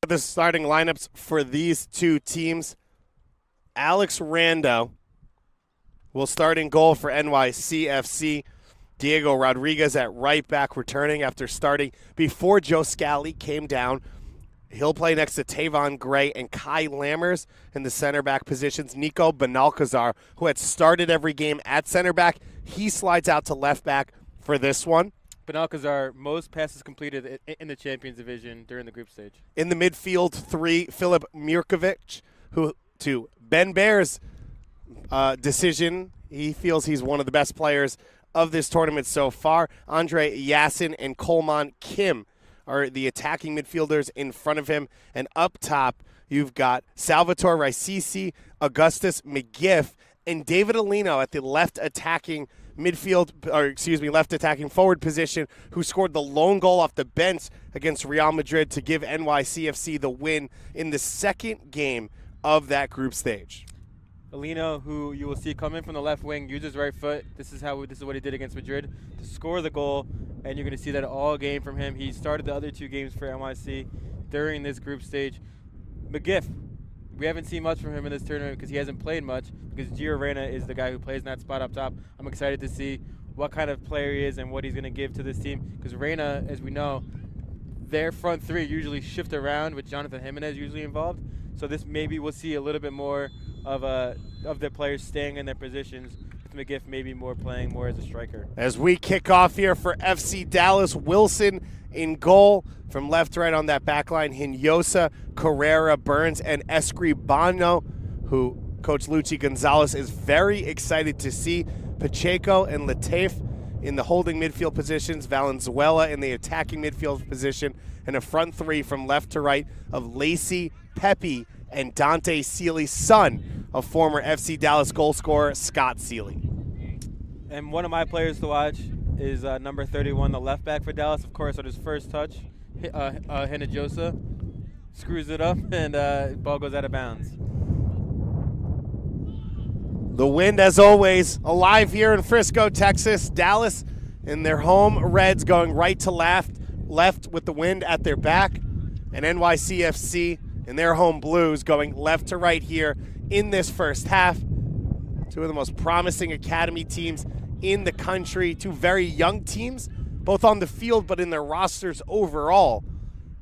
The starting lineups for these two teams. Alex Rando will start in goal for NYCFC. Diego Rodriguez at right back, returning after starting before Joe Scally came down. He'll play next to Tavon Gray and Kai Lammers in the center back positions. Nico Benalcazar, who had started every game at center back, he slides out to left back for this one. Benalcazar, most passes completed in the Champions Division during the group stage. In the midfield, three, Filip Mirkovic, who to Ben Bear's decision, he feels he's one of the best players of this tournament so far. Andre Yassin and Coleman Kim are the attacking midfielders in front of him. And up top, you've got Salvatore Raisisi, Augustus McGiff, and David Alino at the left attacking forward position, who scored the lone goal off the bench against Real Madrid to give NYCFC the win in the second game of that group stage. Alino, who you will see come in from the left wing, uses right foot. This is what he did against Madrid to score the goal, and you're going to see that all game from him. He started the other two games for NYC during this group stage. McGiff, we haven't seen much from him in this tournament because he hasn't played much, because Gio Reyna is the guy who plays in that spot up top. I'm excited to see what kind of player he is and what he's going to give to this team, because Reyna, as we know, their front three usually shift around with Jonathan Jimenez usually involved. So this maybe we'll see a little bit more of their players staying in their positions, with McGiff maybe playing more as a striker. As we kick off here for FC Dallas, Wilson in goal. From left to right on that back line, Hinojosa, Carrera, Burns, and Escribano, who Coach Luchi Gonzalez is very excited to see. Pacheco and Lateef in the holding midfield positions, Valenzuela in the attacking midfield position, and a front three from left to right of Lacey, Pepe, and Dante Seeley, son of former FC Dallas goal scorer Scott Seeley. And one of my players to watch is number 31, the left back for Dallas. Of course, on his first touch, Hinojosa screws it up, and ball goes out of bounds. The Wind, as always, alive here in Frisco, Texas. Dallas in their home Reds going right to left with the Wind at their back, and NYCFC in their home Blues going left to right here in this first half. Two of the most promising academy teams in the country, two very young teams, both on the field but in their rosters overall.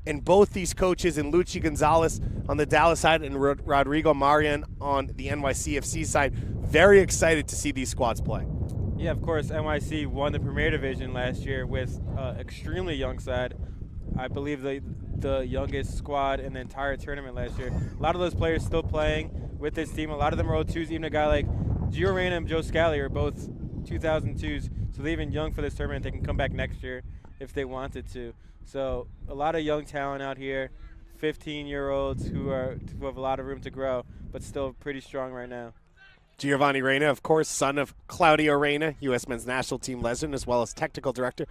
And both these coaches, in Luchi Gonzalez on the Dallas side and Rodrigo Marian on the NYCFC side, very excited to see these squads play. Yeah, of course, NYC won the Premier Division last year with extremely young side. I believe the youngest squad in the entire tournament last year. A lot of those players still playing with this team. A lot of them are O2s. Even a guy like Gio Reyna and Joe Scally are both 2002s, so they're even young for this tournament. They can come back next year if they wanted to. So a lot of young talent out here, 15-year-olds who have a lot of room to grow, but still pretty strong right now. Giovanni Reyna, of course, son of Claudio Reyna, U.S. men's national team legend, as well as technical director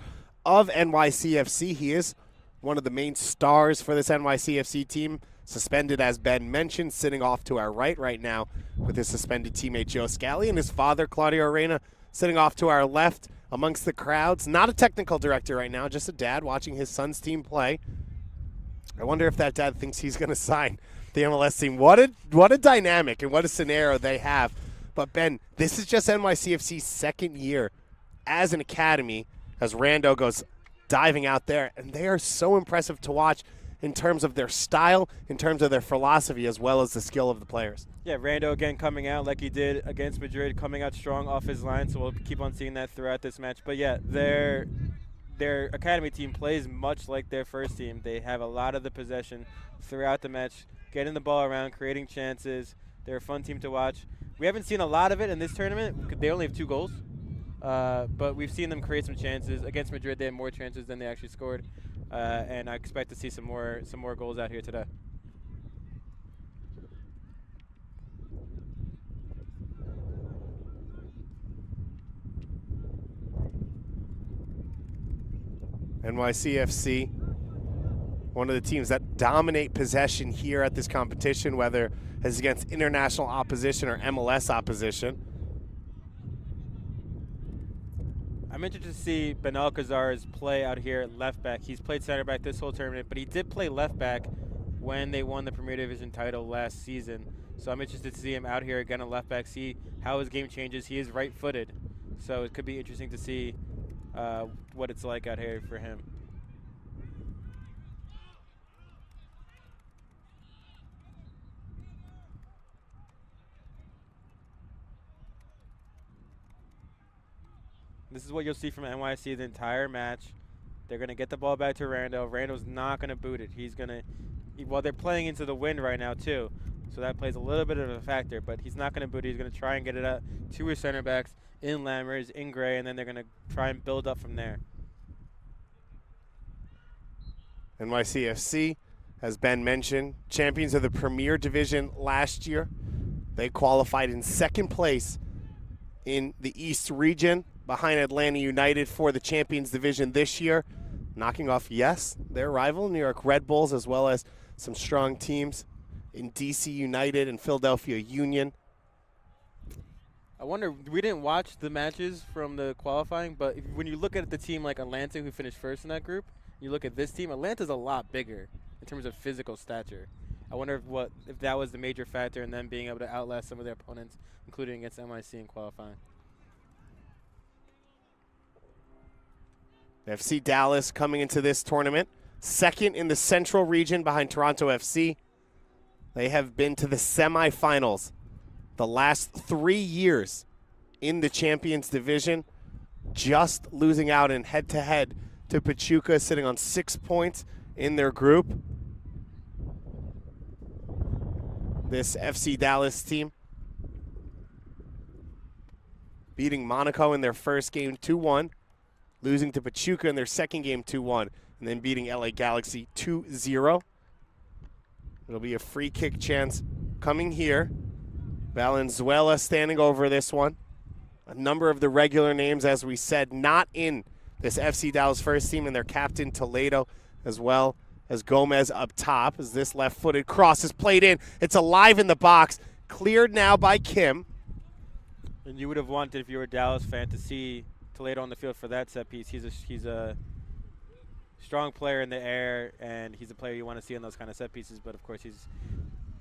of NYCFC. He is one of the main stars for this NYCFC team, suspended, as Ben mentioned, sitting off to our right now with his suspended teammate Joe Scally, and his father, Claudio Reyna, sitting off to our left amongst the crowds. Not a technical director right now, just a dad watching his son's team play. I wonder if that dad thinks he's going to sign the MLS team. What a dynamic and what a scenario they have. But, Ben, this is just NYCFC's second year as an academy, as Rando goes diving out there, and they are so impressive to watch in terms of their style, in terms of their philosophy, as well as the skill of the players. Yeah, Rando again coming out like he did against Madrid, coming out strong off his line, so we'll keep on seeing that throughout this match. But, yeah, their academy team plays much like their first team. They have a lot of the possession throughout the match, getting the ball around, creating chances. They're a fun team to watch. We haven't seen a lot of it in this tournament. They only have 2 goals. But we've seen them create some chances. Against Madrid, they had more chances than they actually scored. And I expect to see some more goals out here today. NYCFC, one of the teams that dominate possession here at this competition, whether it's against international opposition or MLS opposition. I'm interested to see Benalcazar's play out here at left back. He's played center back this whole tournament, but he did play left back when they won the Premier Division title last season. So I'm interested to see him out here again at left back, see how his game changes. He is right-footed, so it could be interesting to see what it's like out here for him. This is what you'll see from NYC the entire match. They're going to get the ball back to Randall. Randall's not going to boot it. He's going to, well, they're playing into the wind right now too, so that plays a little bit of a factor, but he's not going to boot it. He's going to try and get it out to his center backs in Lammers, in Gray, and then they're going to try and build up from there. NYCFC, as Ben mentioned, champions of the Premier Division last year. They qualified in second place in the East region behind Atlanta United for the Champions Division this year, knocking off, yes, their rival, New York Red Bulls, as well as some strong teams in DC United and Philadelphia Union. I wonder, we didn't watch the matches from the qualifying, but when you look at the team like Atlanta, who finished first in that group, you look at this team, Atlanta's a lot bigger in terms of physical stature. I wonder if that was the major factor in them being able to outlast some of their opponents, including against NYC in qualifying. FC Dallas coming into this tournament, second in the Central region behind Toronto FC. They have been to the semifinals the last 3 years in the Champions Division, just losing out in head-to-head to Pachuca, sitting on 6 points in their group. This FC Dallas team beating Monaco in their first game 2-1, losing to Pachuca in their second game 2-1, and then beating LA Galaxy 2-0. It'll be a free kick chance coming here. Valenzuela standing over this one. A number of the regular names, as we said, not in this FC Dallas first team, and their captain Toledo, as well as Gomez up top, as this left-footed cross is played in. It's alive in the box, cleared now by Kim. And you would have wanted, if you were a Dallas fan, to see Toledo on the field for that set piece. He's a strong player in the air, and he's a player you want to see in those kind of set pieces, but of course he's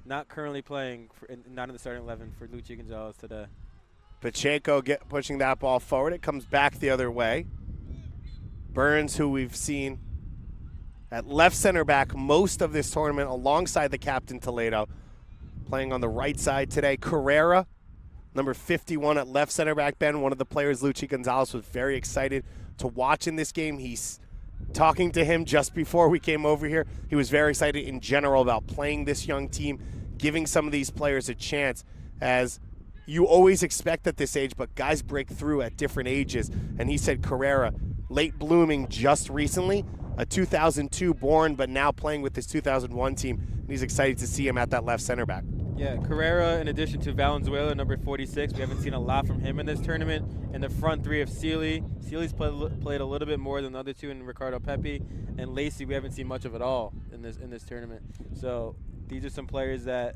not currently playing, not in the starting 11 for Luchi Gonzalez today. Pacheco pushing that ball forward. It comes back the other way. Burns, who we've seen at left center back most of this tournament alongside the captain Toledo, playing on the right side today. Carrera, number 51 at left center back. Ben, one of the players Luchi Gonzalez was very excited to watch in this game. He's talking to him just before we came over here. He was very excited in general about playing this young team, giving some of these players a chance, as you always expect at this age, but guys break through at different ages. And he said Carrera, late blooming just recently, a 2002 born, but now playing with this 2001 team. And he's excited to see him at that left center back. Yeah, Carrera, in addition to Valenzuela, number 46, we haven't seen a lot from him in this tournament. And the front three of Sealy. Sealy's played a little bit more than the other two, in Ricardo Pepe. And Lacey, we haven't seen much of it all in this tournament. So these are some players that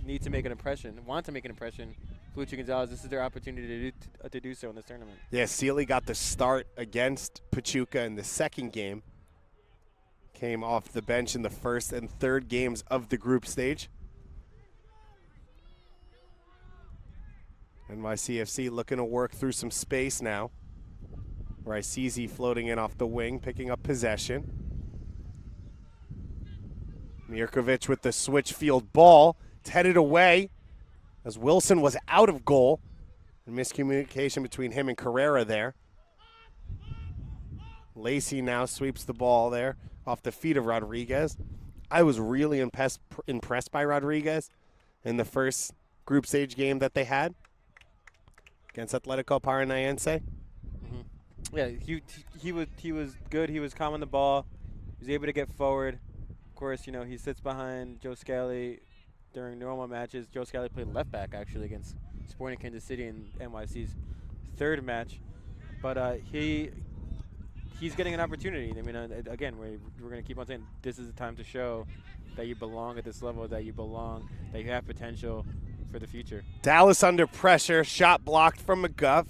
need to make an impression, want to make an impression. Luchi Gonzalez, this is their opportunity to do so in this tournament. Yeah, Sealy got the start against Pachuca in the second game. Came off the bench in the first and third games of the group stage. NYCFC looking to work through some space now. Raisizi floating in off the wing, picking up possession. Mirkovic with the switch field ball. It's headed away as Wilson was out of goal. And miscommunication between him and Carrera there. Lacey now sweeps the ball there off the feet of Rodriguez. I was really impressed by Rodriguez in the first group stage game that they had against Atletico Paranaense. Mm-hmm. Yeah, he was good. He was calm on the ball. He was able to get forward. Of course, you know, he sits behind Joe Scally during normal matches. Joe Scally played left back actually against Sporting Kansas City in NYC's third match, but he's getting an opportunity. I mean, again, we're going to keep on saying this is the time to show that you belong at this level, that you have potential for the future. Dallas under pressure, shot blocked from McGuff.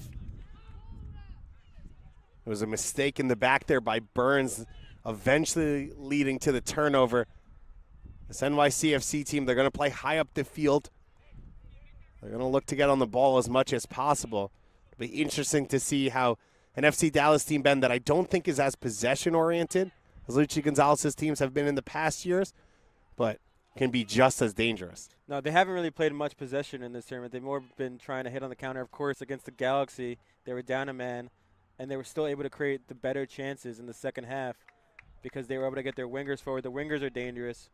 It was a mistake in the back there by Burns, eventually leading to the turnover This NYCFC team, they're going to play high up the field. They're going to look to get on the ball as much as possible. It'll be interesting to see how an FC Dallas team, Ben, that I don't think is as possession-oriented as Luchi Gonzalez's teams have been in the past years, but can be just as dangerous. No, they haven't really played much possession in this tournament. They've more been trying to hit on the counter. Of course, against the Galaxy, they were down a man, and they were still able to create the better chances in the second half because they were able to get their wingers forward. The wingers are dangerous,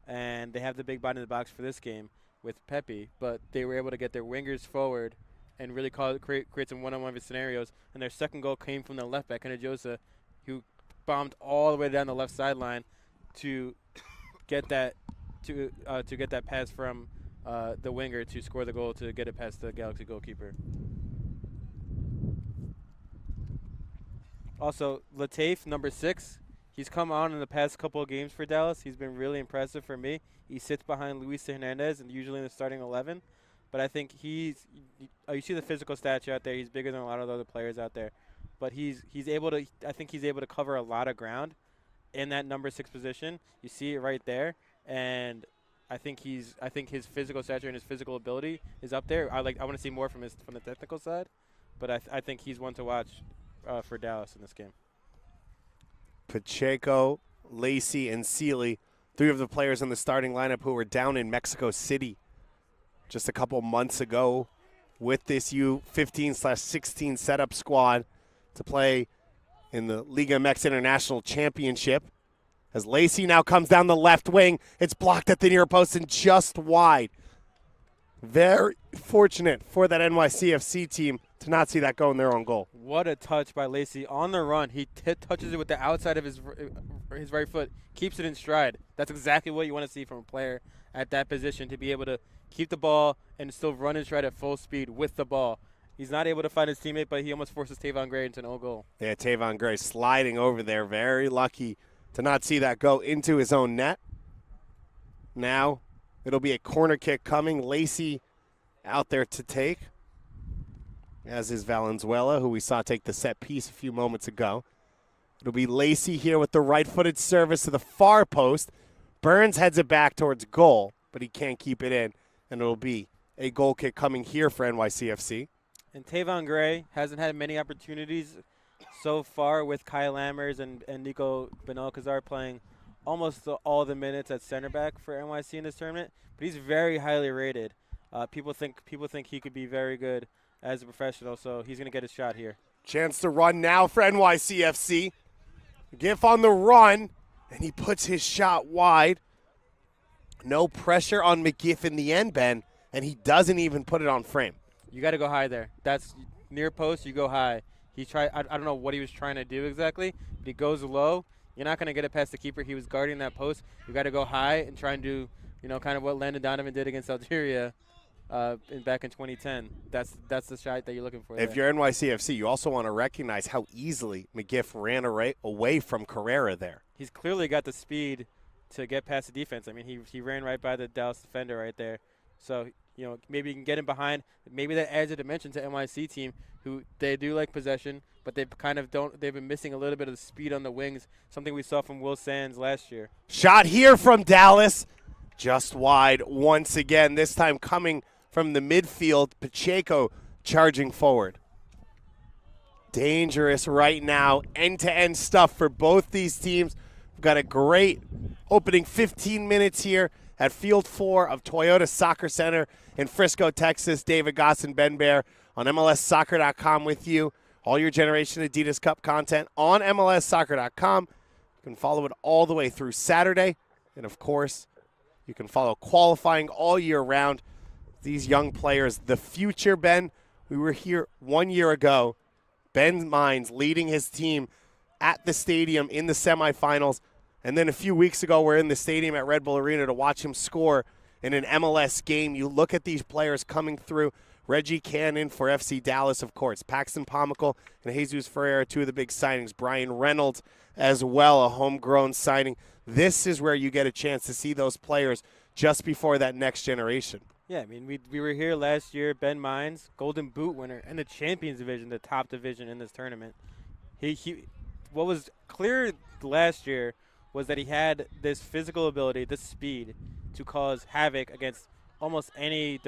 and they have the big body in the box for this game with Pepe, but they were able to get their wingers forward and really create some one-on-one scenarios. And their second goal came from the left back, Hinojosa, who bombed all the way down the left sideline to get that pass from the winger to score the goal to get it past the Galaxy goalkeeper. Also, Lateef, number 6, he's come on in the past couple of games for Dallas. He's been really impressive for me. He sits behind Luis Hernandez and usually in the starting 11. But I think you see the physical stature out there. He's bigger than a lot of the other players out there. But he's able to cover a lot of ground in that number 6 position. You see it right there. And I think his physical stature and his physical ability is up there. I want to see more from the technical side. But I think he's one to watch for Dallas in this game. Pacheco, Lacey, and Sealy, 3 of the players in the starting lineup who were down in Mexico City just a couple months ago with this U15/16 setup squad to play in the Liga MX International Championship. As Lacey now comes down the left wing, it's blocked at the near post and just wide. Very fortunate for that NYCFC team to not see that go in their own goal. What a touch by Lacey on the run. He touches it with the outside of his right foot, keeps it in stride. That's exactly what you want to see from a player at that position, to be able to keep the ball and still run in stride at full speed with the ball. He's not able to find his teammate, but he almost forces Tavon Gray into an own goal. Yeah, Tavon Gray sliding over there. Very lucky to not see that go into his own net. Now it'll be a corner kick coming. Lacey out there to take, as is Valenzuela, who we saw take the set piece a few moments ago. It'll be Lacey here with the right-footed service to the far post. Burns heads it back towards goal, but he can't keep it in, and it'll be a goal kick coming here for NYCFC. And Tavon Gray hasn't had many opportunities so far, with Kyle Lammers and Nico Benalcazar playing almost all the minutes at center back for NYC in this tournament. But he's very highly rated. People think he could be very good as a professional, so he's going to get his shot here. Chance to run now for NYCFC. Giff on the run, and he puts his shot wide. No pressure on McGiff in the end, Ben, and he doesn't even put it on frame. You got to go high there. That's near post, you go high. I don't know what he was trying to do exactly, but he goes low. You're not going to get it past the keeper. He was guarding that post. You got to go high and try and do, kind of what Landon Donovan did against Algeria back in 2010. That's the shot that you're looking for. If you're NYCFC, you also want to recognize how easily McGiff ran away from Carrera there. He's clearly got the speed to get past the defense. I mean, he ran right by the Dallas defender right there. So, maybe you can get him behind. Maybe that adds a dimension to NYC team, who they do like possession, but they've been missing a little bit of the speed on the wings, something we saw from Will Sands last year. Shot here from Dallas, just wide once again, this time coming from the midfield. Pacheco charging forward. Dangerous right now, end-to-end stuff for both these teams. We've got a great opening 15 minutes here at Field 4 of Toyota Soccer Center in Frisco, Texas. David Goss and Ben Bear on MLSsoccer.com with you. All your Generation Adidas Cup content on MLSsoccer.com. You can follow it all the way through Saturday. And, of course, you can follow qualifying all year round. These young players, the future, Ben. We were here 1 year ago. Ben Mines leading his team at the stadium in the semifinals. And then a few weeks ago, we're in the stadium at Red Bull Arena to watch him score in an MLS game. You look at these players coming through. Reggie Cannon for FC Dallas, of course. Paxton Pomical and Jesus Ferreira, 2 of the big signings. Brian Reynolds as well, a homegrown signing. This is where you get a chance to see those players just before that next generation. Yeah, I mean, we were here last year. Ben Mines, Golden Boot winner in the Champions Division, the top division in this tournament. What was clear last year was that he had this physical ability, this speed, to cause havoc against almost any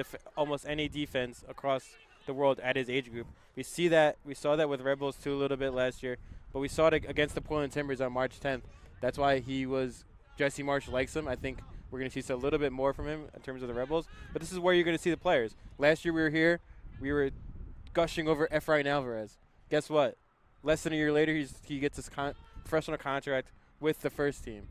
defense across the world at his age group. We saw that with Red Bulls too a little bit last year, but we saw it against the Portland Timbers on March 10th. That's why Jesse Marsh likes him. I think we're going to see a little bit more from him in terms of the Red Bulls, but this is where you're going to see the players. Last year we were here, we were gushing over Efrain Alvarez. Guess what? Less than a year later, he gets his professional contract with the first team.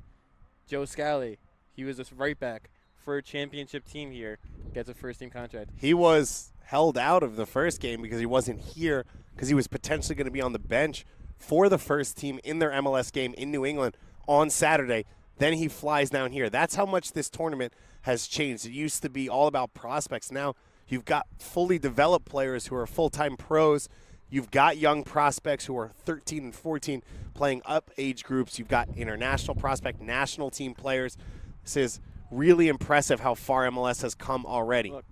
Joe Scally, he was a right back for a championship team here, gets a first team contract. He was held out of the first game because he wasn't here because he was potentially going to be on the bench for the first team in their MLS game in New England on Saturday. Then he flies down here. That's how much this tournament has changed. It used to be all about prospects. Now you've got fully developed players who are full-time pros. You've got young prospects who are 13 and 14 playing up age groups. You've got international prospect, national team players. This is really impressive how far MLS has come already. Look,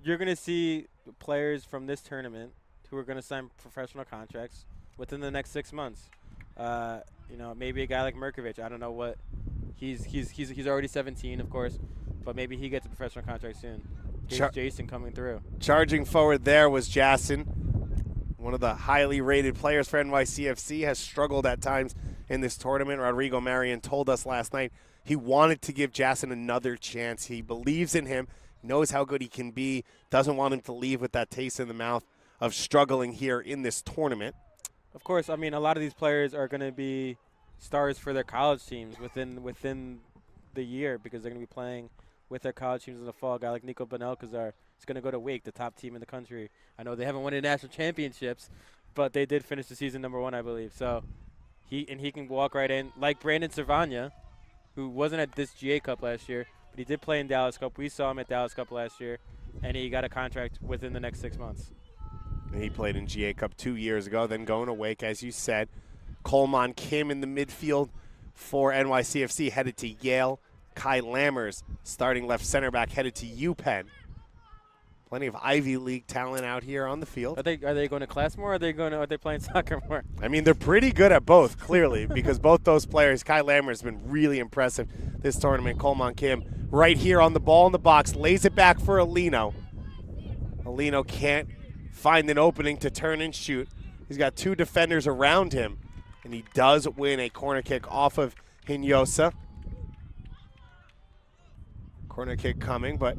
you're going to see players from this tournament who are going to sign professional contracts within the next 6 months. Maybe a guy like Merkovich. I don't know what he's already 17, of course, but maybe he gets a professional contract soon. Jason coming through. Charging forward there was Jason. One of the highly rated players for NYCFC, has struggled at times in this tournament. Rodrigo Marion told us last night he wanted to give Jason another chance. He believes in him, knows how good he can be, doesn't want him to leave with that taste in the mouth of struggling here in this tournament. Of course, I mean, a lot of these players are going to be stars for their college teams within the year because they're going to be playing with their college teams in the fall. A guy like Nico Benelkazar is going to go to Wake, the top team in the country. I know they haven't won any national championships, but they did finish the season #1, I believe. So he can walk right in. Like Brandon Servania, who wasn't at this GA Cup last year, but he did play in Dallas Cup. We saw him at Dallas Cup last year, and he got a contract within the next 6 months. He played in GA Cup 2 years ago, then going to Wake, as you said. Coleman Kim in the midfield for NYCFC, headed to Yale. Kai Lammers, starting left center back, headed to UPenn. Plenty of Ivy League talent out here on the field. Are they going to class more, or are they playing soccer more? I mean, they're pretty good at both, clearly, because both those players, Kai Lammers has been really impressive this tournament. Coleman Kim right here on the ball in the box, lays it back for Alino. Alino can't find an opening to turn and shoot. He's got two defenders around him, and he does win a corner kick off of Hinojosa. Corner kick coming, but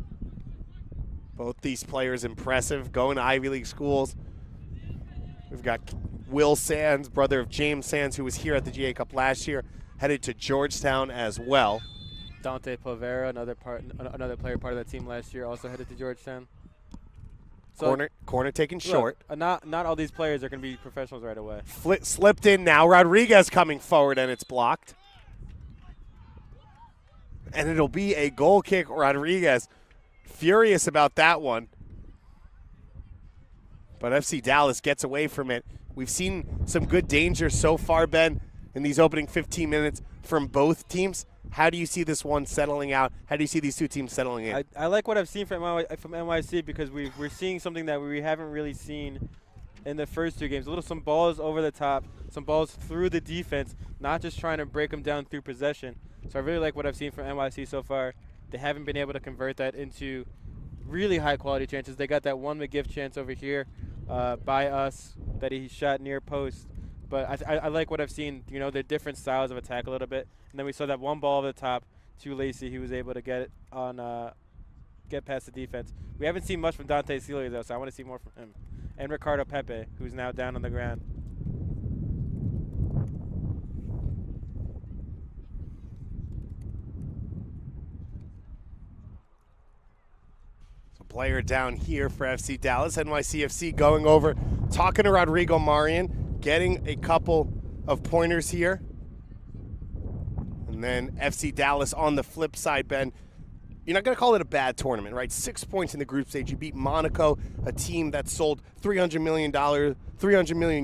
both these players impressive, going to Ivy League schools. We've got Will Sands, brother of James Sands, who was here at the GA Cup last year, headed to Georgetown as well. Dante Povera, another player part of that team last year, also headed to Georgetown. So Corner taken short. Not all these players are going to be professionals right away. Slipped in now. Rodriguez coming forward, and it's blocked. And it'll be a goal kick. Rodriguez furious about that one. But FC Dallas gets away from it. We've seen some good danger so far, Ben, in these opening 15 minutes from both teams. How do you see this one settling out? How do you see these two teams settling in? I like what I've seen from NYC because we're seeing something that we haven't really seen in the first two games. Some balls over the top, some balls through the defense, not just trying to break them down through possession. So I really like what I've seen from NYC so far. They haven't been able to convert that into really high-quality chances. They got that one McGift chance over here by us that he shot near post. But I like what I've seen, the different styles of attack a little bit. And then we saw that one ball over the top to Lacey. He was able to get past the defense. We haven't seen much from Dante Celia, though, so I want to see more from him. And Ricardo Pepe, who's now down on the ground. So player down here for FC Dallas. NYCFC going over, talking to Rodrigo Marion, getting a couple of pointers here. And then FC Dallas on the flip side, Ben. You're not going to call it a bad tournament, right? 6 points in the group stage. You beat Monaco, a team that sold €300 million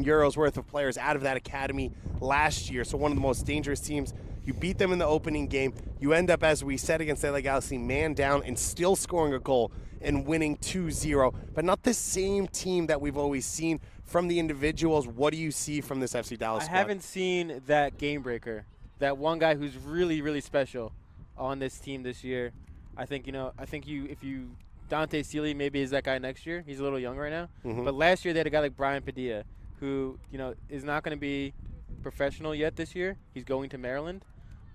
worth of players out of that academy last year. So one of the most dangerous teams. You beat them in the opening game. You end up, as we said, against LA Galaxy, man down and still scoring a goal and winning 2-0. But not the same team that we've always seen from the individuals. What do you see from this FC Dallas squad? I haven't seen that game breaker that one guy who's really, really special on this team this year. I think if you Dante Sealy maybe is that guy next year. He's a little young right now. But last year they had a guy like Brian Padilla who, is not going to be professional yet this year. He's going to Maryland.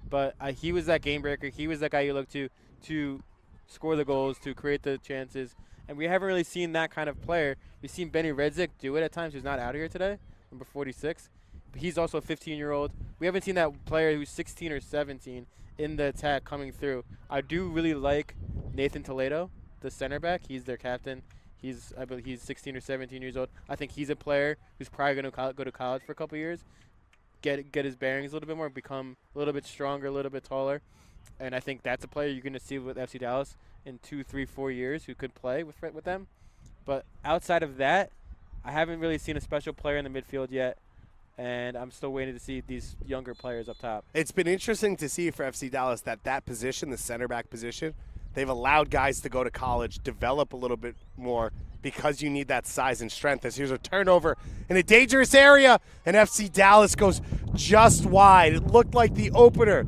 But he was that game breaker. He was that guy you look to score the goals, to create the chances. And we haven't really seen that kind of player. We've seen Benny Redzik do it at times. He's not out here today, number 46. But he's also a 15-year-old. We haven't seen that player who's 16 or 17 in the attack coming through. I do really like Nathan Toledo, the center back. He's their captain. I believe he's 16 or 17 years old. I think he's a player who's probably going to go to college for a couple years, get his bearings a little bit more, become a little bit stronger, a little bit taller. And I think that's a player you're going to see with FC Dallas in 2, 3, 4 years who could play with them. But outside of that, I haven't really seen a special player in the midfield yet, and I'm still waiting to see these younger players up top. It's been interesting to see for FC Dallas that position, the center back position, they've allowed guys to go to college, develop a little bit more because you need that size and strength. As here's a turnover in a dangerous area, and FC Dallas goes just wide. It looked like the opener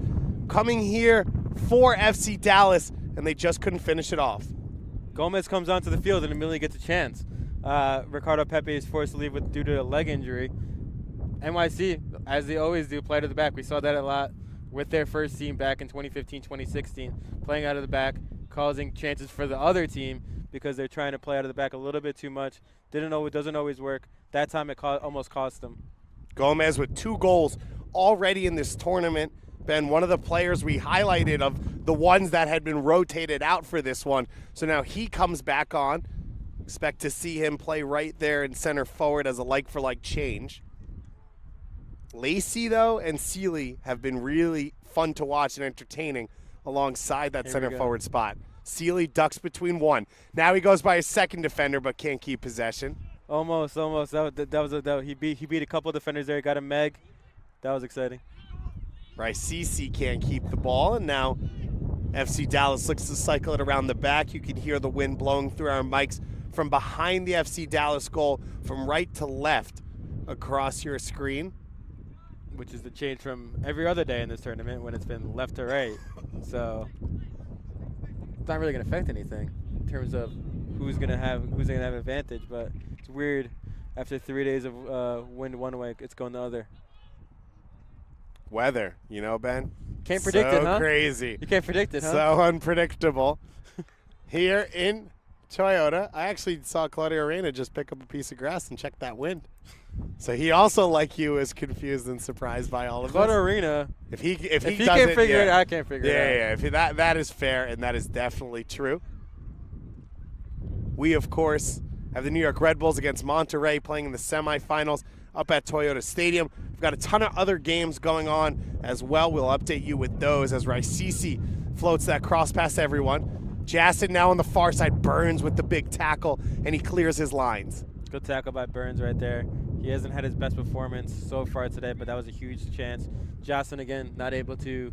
coming here for FC Dallas, and they just couldn't finish it off. Gomez comes onto the field and immediately gets a chance. Ricardo Pepe is forced to leave due to a leg injury. NYC, as they always do, play to the back. We saw that a lot with their first team back in 2015, 2016, playing out of the back, causing chances for the other team because they're trying to play out of the back a little bit too much. Doesn't always work. That time it almost cost them. Gomez with 2 goals already in this tournament. Ben, one of the players we highlighted of the ones that had been rotated out for this one. So now he comes back on. Expect to see him play right there in center forward as a like-for-like change. Lacey, though, and Sealy have been really fun to watch and entertaining alongside that center forward spot. Sealy ducks between one. Now he goes by his second defender but can't keep possession. Almost. He beat a couple of defenders there. He got a Meg. That was exciting. Raisisi can't keep the ball, and now FC Dallas looks to cycle it around the back. You can hear the wind blowing through our mics from behind the FC Dallas goal, from right to left across your screen. Which is the change from every other day in this tournament when it's been left to right. So it's not really going to affect anything in terms of who's going to have advantage. But it's weird after 3 days of wind one way, it's going the other. Weather, Ben? Can't predict it, huh? So crazy. You can't predict it, huh? So unpredictable. Here in Toyota, I actually saw Claudio Reyna just pick up a piece of grass and check that wind. So he also, like you, is confused and surprised by all of this. Claudio Reyna. If he can't doesn't, figure it, I can't figure it out. Yeah. That is fair, and that is definitely true. We, of course, have the New York Red Bulls against Monterey playing in the semifinals up at Toyota Stadium. We've got a ton of other games going on as well. We'll update you with those as Raisisi floats that cross past everyone. Jasson now on the far side, Burns with the big tackle, and he clears his lines. Good tackle by Burns right there. He hasn't had his best performance so far today, but that was a huge chance. Jasson, again, not able to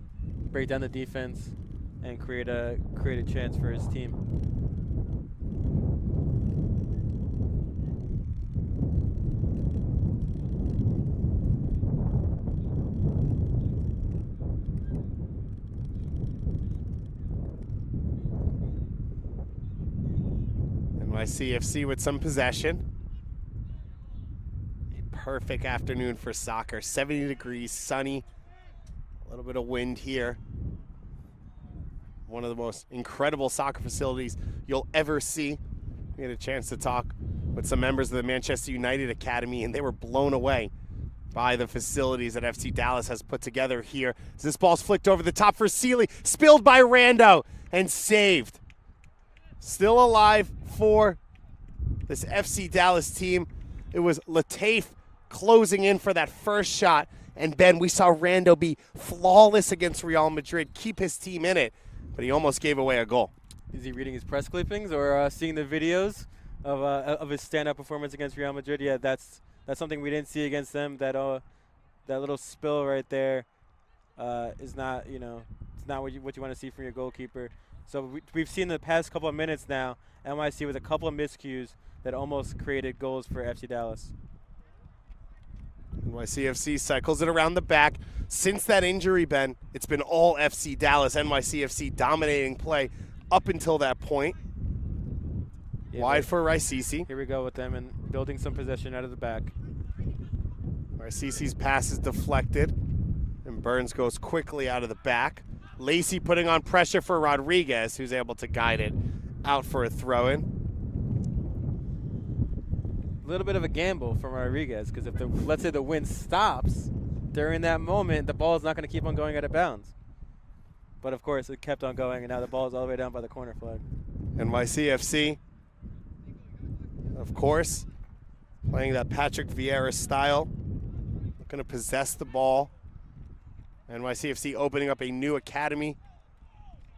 break down the defense and create a chance for his team. NYCFC with some possession. A perfect afternoon for soccer. 70 degrees, sunny, a little bit of wind here. One of the most incredible soccer facilities you'll ever see. We had a chance to talk with some members of the Manchester United Academy, and they were blown away by the facilities that FC Dallas has put together here. As this ball's flicked over the top for Sealy, spilled by Rando, and saved. Still alive for this FC Dallas team. It was Lateef closing in for that first shot. And, Ben, we saw Rando be flawless against Real Madrid, keep his team in it, but he almost gave away a goal. Is he reading his press clippings or seeing the videos of his stand-up performance against Real Madrid? Yeah, that's something we didn't see against them. That little spill right there is not, it's not what you want to see from your goalkeeper. So we've seen the past couple of minutes now, NYC with a couple of miscues that almost created goals for FC Dallas. NYCFC cycles it around the back. Since that injury, Ben, it's been all FC Dallas, NYCFC dominating play up until that point. Yeah, Wide for Raisisi. Here we go with them and building some possession out of the back. Raisisi's pass is deflected, and Burns goes quickly out of the back. Lacey putting on pressure for Rodriguez, who's able to guide it out for a throw-in. A little bit of a gamble from Rodriguez, because if let's say the wind stops during that moment, the ball is not going to keep on going out of bounds. But of course, it kept on going, and now the ball is all the way down by the corner flag. NYCFC, of course, playing that Patrick Vieira style, looking to possess the ball. NYCFC opening up a new academy,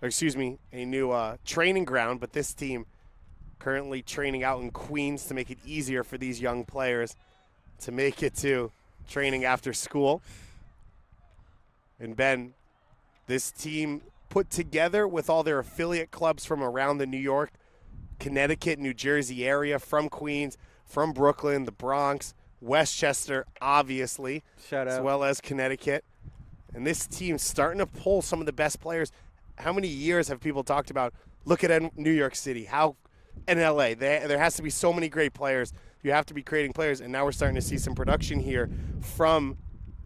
or excuse me, a new training ground, but this team currently training out in Queens to make it easier for these young players to make it to training after school. And Ben, this team put together with all their affiliate clubs from around the New York, Connecticut, New Jersey area, from Queens, from Brooklyn, the Bronx, Westchester, obviously, Shout out. as well as Connecticut. And this team's starting to pull some of the best players. How many years have people talked about, look at New York City, and LA, there has to be so many great players. You have to be creating players, and now we're starting to see some production here from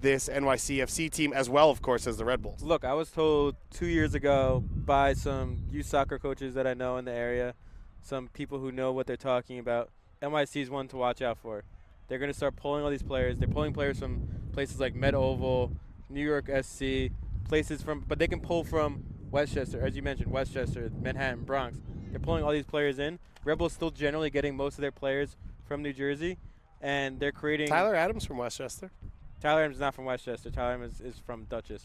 this NYCFC team, as well, of course, as the Red Bulls. Look, I was told 2 years ago by some youth soccer coaches that I know in the area, some people who know what they're talking about, NYC is one to watch out for. They're going to start pulling all these players. They're pulling players from places like Med Oval, New York SC, but they can pull from Westchester, as you mentioned, Westchester, Manhattan, Bronx. They're pulling all these players in. Rebels still generally getting most of their players from New Jersey, and they're creating. Tyler Adams from Westchester. Tyler Adams is not from Westchester. Tyler Adams is from Dutchess.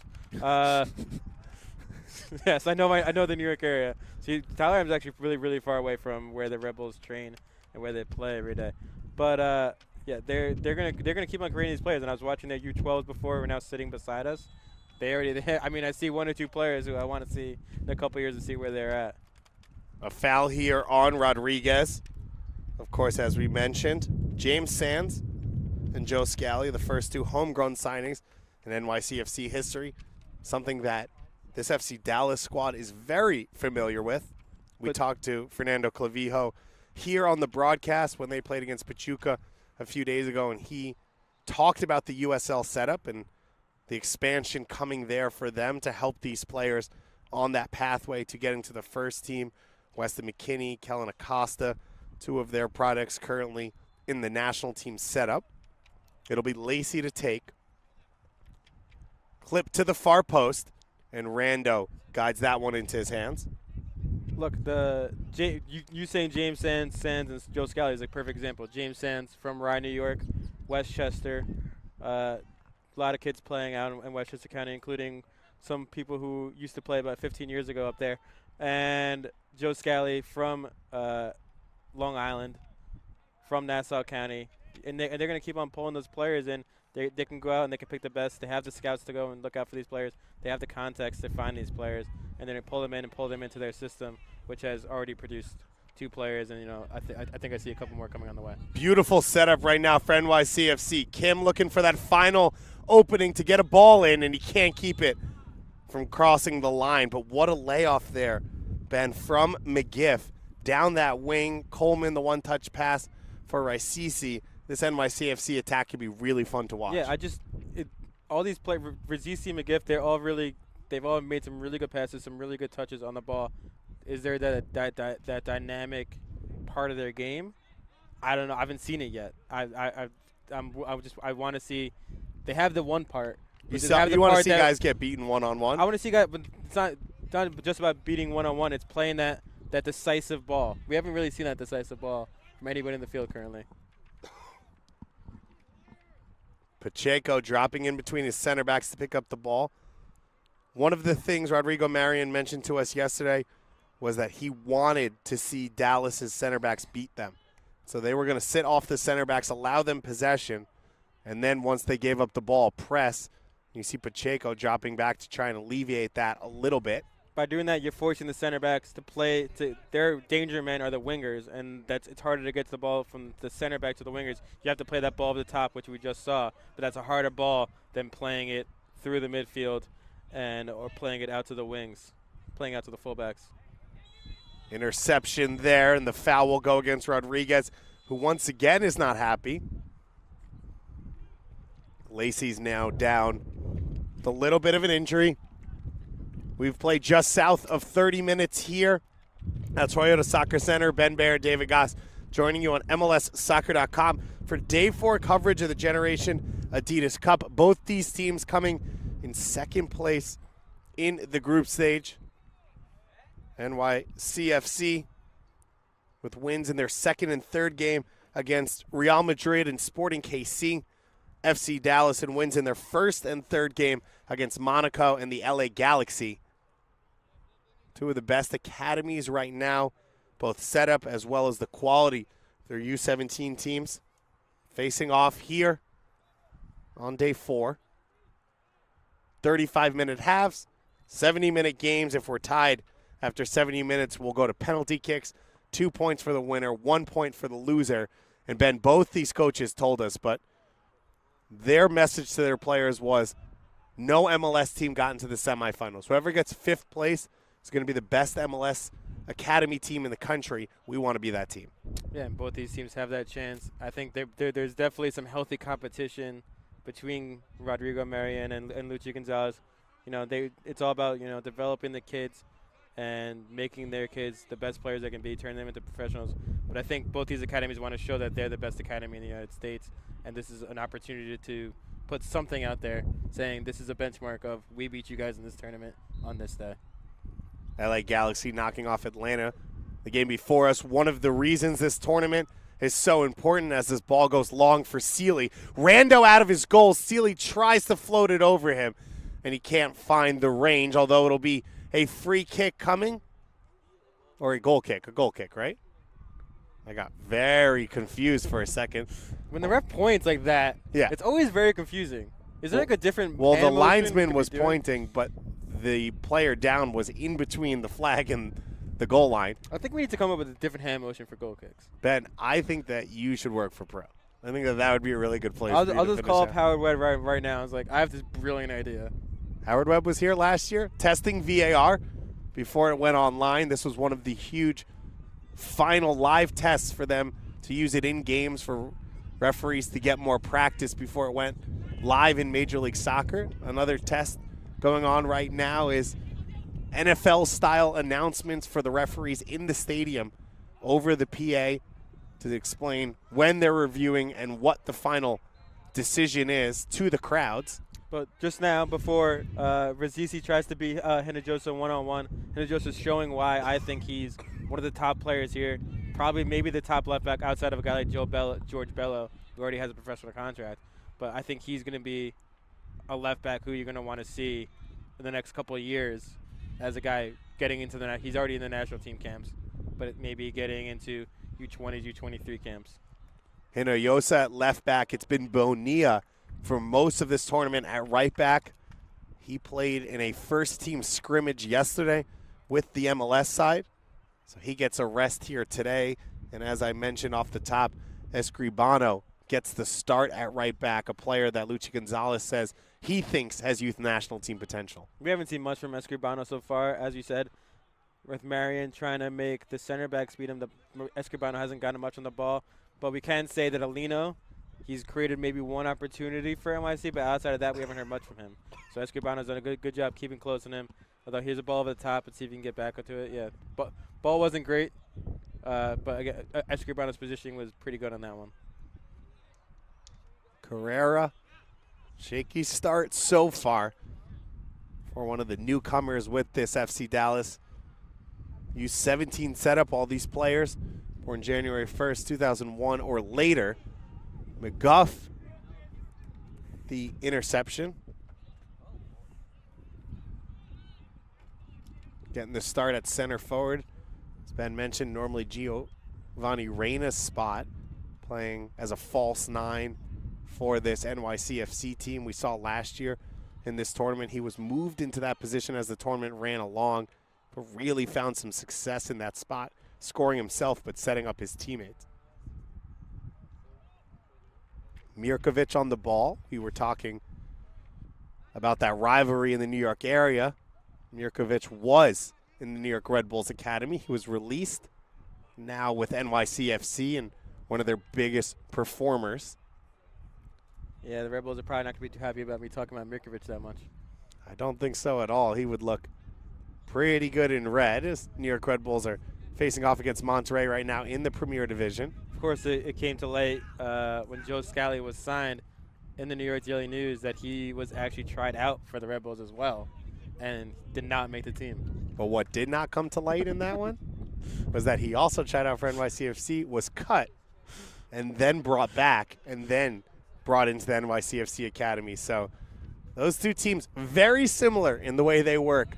Yes, I know the New York area. See, Tyler Adams is actually really, really far away from where the Rebels train and where they play every day. But yeah, they're gonna keep on creating these players. And I was watching their U12s before. We're now sitting beside us. I see one or two players who I want to see in a couple years to see where they're at. A foul here on Rodriguez. Of course, as we mentioned, James Sands and Joe Scally, the first two homegrown signings in NYCFC history, something that this FC Dallas squad is very familiar with. We talked to Fernando Clavijo here on the broadcast when they played against Pachuca a few days ago, and he talked about the USL setup and the expansion coming there for them to help these players on that pathway to getting to the first team. Weston McKinney, Kellen Acosta, two of their products currently in the national team setup. It'll be Lacey to take. Clip to the far post, and Rando guides that one into his hands. Look, you saying James Sands and Joe Scally is a perfect example. James Sands from Rye, New York, Westchester. A lot of kids playing out in Westchester County, including some people who used to play about 15 years ago up there. And Joe Scally from Long Island, from Nassau County. And they're going to keep on pulling those players in. They can go out and they can pick the best. They have the scouts to go and look out for these players. They have the contacts to find these players. And then they pull them in and pull them into their system, which has already produced two players. And, I think I see a couple more coming on the way. Beautiful Setup right now for NYCFC. Kim looking for that final opening to get a ball in, and he can't keep it from crossing the line. But what a layoff there, Ben, from McGiff. Down that wing, Coleman, the one-touch pass for Raisisi. This NYCFC attack could be really fun to watch. Yeah, all these players, Raisisi, McGiff, they've all made some really good passes, some really good touches on the ball. Is there that dynamic part of their game? I don't know. I haven't seen it yet. I want to see. They have the one part. You want to see guys get beaten one-on-one? I want to see guys, but it's not just about beating one-on-one. It's playing that decisive ball. We haven't really seen that decisive ball from anybody in the field currently. Pacheco dropping in between his center backs to pick up the ball. One of the things Rodrigo Marion mentioned to us yesterday was that he wanted to see Dallas's center backs beat them. So they were going to sit off the center backs, allow them possession, and then once they gave up the ball, press. You see Pacheco dropping back to try and alleviate that a little bit. by doing that, you're forcing the center backs to play to their danger men are the wingers, and it's harder to get to the ball from the center back to the wingers. You have to play that ball over the top, which we just saw, but that's a harder ball than playing it through the midfield or playing it out to the wings, playing out to the fullbacks. Interception there, and the foul will go against Rodriguez, who once again is not happy. Lacey's now down with a little bit of an injury. We've played just south of 30 minutes here at Toyota Soccer Center. Ben Baer, David Goss joining you on MLSsoccer.com for Day 4 coverage of the Generation Adidas Cup. Both these teams coming in second place in the group stage. NYCFC with wins in their second and third game against Real Madrid and Sporting KC. FC Dallas and wins in their first and third game against Monaco and the LA Galaxy. Two of the best academies right now, both setup as well as the quality of their U17 teams. Facing off here on Day 4. 35-minute halves, 70-minute games. If we're tied after 70 minutes, we'll go to penalty kicks. 2 points for the winner, 1 point for the loser. And Ben, both these coaches told us, but their message to their players was no MLS team got into the semifinals. Whoever gets 5th place is going to be the best MLS academy team in the country. We want to be that team. Yeah, and both these teams have that chance. I think there's definitely some healthy competition between Rodrigo Marion and Luchi Gonzalez. You know, it's all about, developing the kids and making their kids the best players they can be, turning them into professionals. But I think both these academies want to show that they're the best academy in the United States, and this is an opportunity to put something out there saying this is a benchmark of we beat you guys in this tournament on this day. LA Galaxy knocking off Atlanta. The game before us, one of the reasons this tournament is so important as this ball goes long for Sealy. Rando out of his goal. Sealy tries to float it over him, and he can't find the range, although it'll be a free kick coming. Or a goal kick, right? I got very confused for a second. When the ref points like that, yeah, it's always very confusing. Is there like a different Well, the linesman was pointing, but the player down was in between the flag and the goal line. I think we need to come up with a different hand motion for goal kicks. Ben, I think that you should work for pro. I think that would be a really good place. I'll just call up Howard Webb right now. I was like, I have this brilliant idea. Howard Webb was here last year testing VAR before it went online. This was one of the huge final live tests for them to use it in games for referees to get more practice before it went live in Major League Soccer. Another test going on right now is NFL-style announcements for the referees in the stadium over the PA to explain when they're reviewing and what the final decision is to the crowds. But just now, before Razizi tries to beat Hinojosa one-on-one, Hinojosa's showing why I think he's one of the top players here, probably maybe the top left back outside of a guy like George Bello, who already has a professional contract. But I think he's going to be a left back who you're going to want to see in the next couple of years as a guy getting into he's already in the national team camps, but maybe getting into U20s, U23 camps. Hinojosa at left back. It's been Bonilla for most of this tournament at right back. He played in a first-team scrimmage yesterday with the MLS side, so he gets a rest here today. And as I mentioned off the top, Escribano gets the start at right back, a player that Luchi Gonzalez says he thinks has youth national team potential. We haven't seen much from Escribano so far, as you said, with Marion trying to make the center back speed him. Escribano hasn't gotten much on the ball, but we can say that Alino, he's created maybe one opportunity for NYC, but outside of that, we haven't heard much from him. So Escribano's done a good job keeping close on him. Although here's a ball over the top, and see if he can get back into it. Yeah, but ball wasn't great, but again, Escribano's positioning was pretty good on that one. Carrera, shaky start so far for one of the newcomers with this FC Dallas. U17 setup, all these players born January 1st, 2001 or later. McGuff, the interception. Getting the start at center forward. As Ben mentioned, normally Giovanni Reyna's spot, playing as a false 9 for this NYCFC team. We saw last year in this tournament he was moved into that position as the tournament ran along. really found some success in that spot, scoring himself but setting up his teammates. Mirkovic on the ball. We were talking about that rivalry in the New York area. Mirkovic was in the New York Red Bulls Academy. He was released now with NYCFC and one of their biggest performers. Yeah, the Red Bulls are probably not going to be too happy about me talking about Mirkovic that much. I don't think so at all. He would look pretty good in red as New York Red Bulls are facing off against Monterrey right now in the Premier Division. Of course, it came to light when Joe Scally was signed in the New York Daily News that he was actually tried out for the Red Bulls as well and did not make the team. But what did not come to light in that one was that he also tried out for NYCFC, was cut, and then brought back, and then brought into the NYCFC Academy. So those two teams, very similar in the way they work,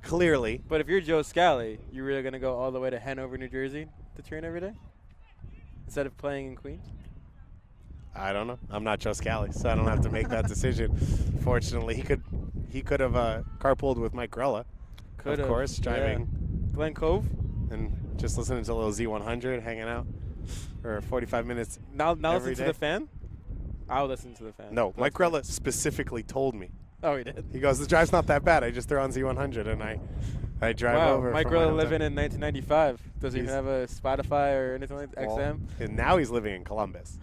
clearly. But if you're Joe Scally, you're really going to go all the way to Hanover, New Jersey to train every day instead of playing in Queens? I don't know. I'm not Joe Scally, so I don't have to make that decision. Fortunately, he could have carpooled with Mike Grella, of course, driving Glen Cove and just listening to a little Z100, hanging out for 45 minutes. Now listen day. to the fan? I'll listen to the fan. No, Mike Grella specifically told me. Oh, he did? He goes, the drive's not that bad. I just throw on Z100 and I drive over. Mike Grella living in 1995. Does he even have a Spotify or anything like that? Well, XM? and now he's living in Columbus,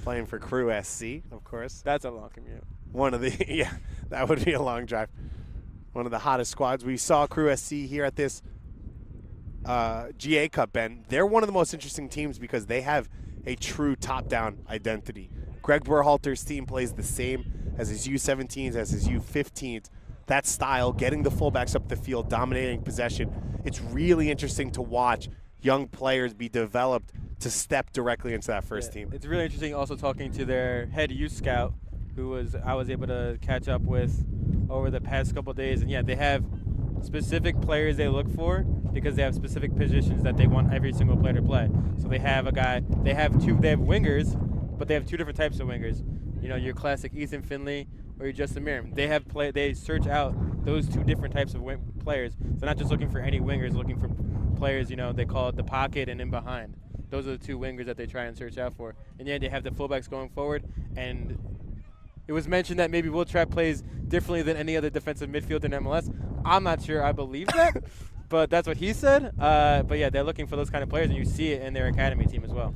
playing for Crew SC, of course. That's a long commute. One of the, yeah, that would be a long drive. One of the hottest squads. We saw Crew SC here at this GA Cup, Ben. They're one of the most interesting teams because they have a true top-down identity. Greg Berhalter's team plays the same as his U17s, as his U15s. That style, getting the fullbacks up the field, dominating possession. It's really interesting to watch young players be developed to step directly into that first team. It's really interesting also talking to their head youth scout, who I was able to catch up with over the past couple of days. And, yeah, they have specific players they look for because they have specific positions that they want every single player to play. So they have they have wingers, but they have two different types of wingers. You know, your classic Ethan Finley or your Justin Miram. They search out those two different types of players. They're not just looking for any wingers, looking for players, you know, they call it the pocket and in behind. Those are the two wingers that they try and search out for. And yeah, they have the fullbacks going forward. And it was mentioned that maybe Will Trapp plays differently than any other defensive midfielder in MLS. I'm not sure I believe that, but that's what he said. But yeah, they're looking for those kind of players, and you see it in their academy team as well.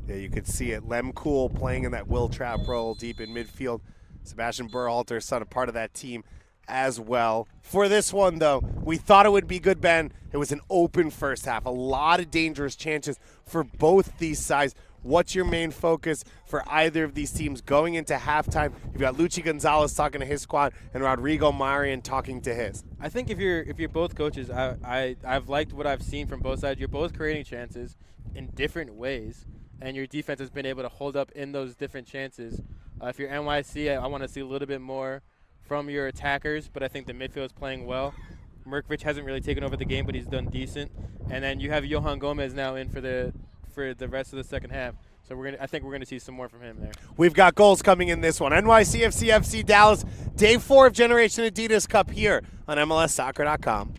Yeah, you could see it. Lem Cool playing in that Will Trapp role deep in midfield. Sebastian Berhalter, son, a part of that team as well. For this one, though, we thought it would be good, Ben. It was an open first half. A lot of dangerous chances for both these sides. What's your main focus for either of these teams going into halftime? You've got Luchi Gonzalez talking to his squad and Rodrigo Marian talking to his. I think if you're both coaches, I've liked what I've seen from both sides. You're both creating chances in different ways, and your defense has been able to hold up in those different chances. If you're NYC, I want to see a little bit more from your attackers, but I think the midfield is playing well. Mirkovic hasn't really taken over the game, but he's done decent. And then you have Johan Gomez now in for the rest of the second half. So I think we're gonna see some more from him there. We've got goals coming in this one. NYCFC FC Dallas, day 4 of Generation Adidas Cup here on MLSsoccer.com.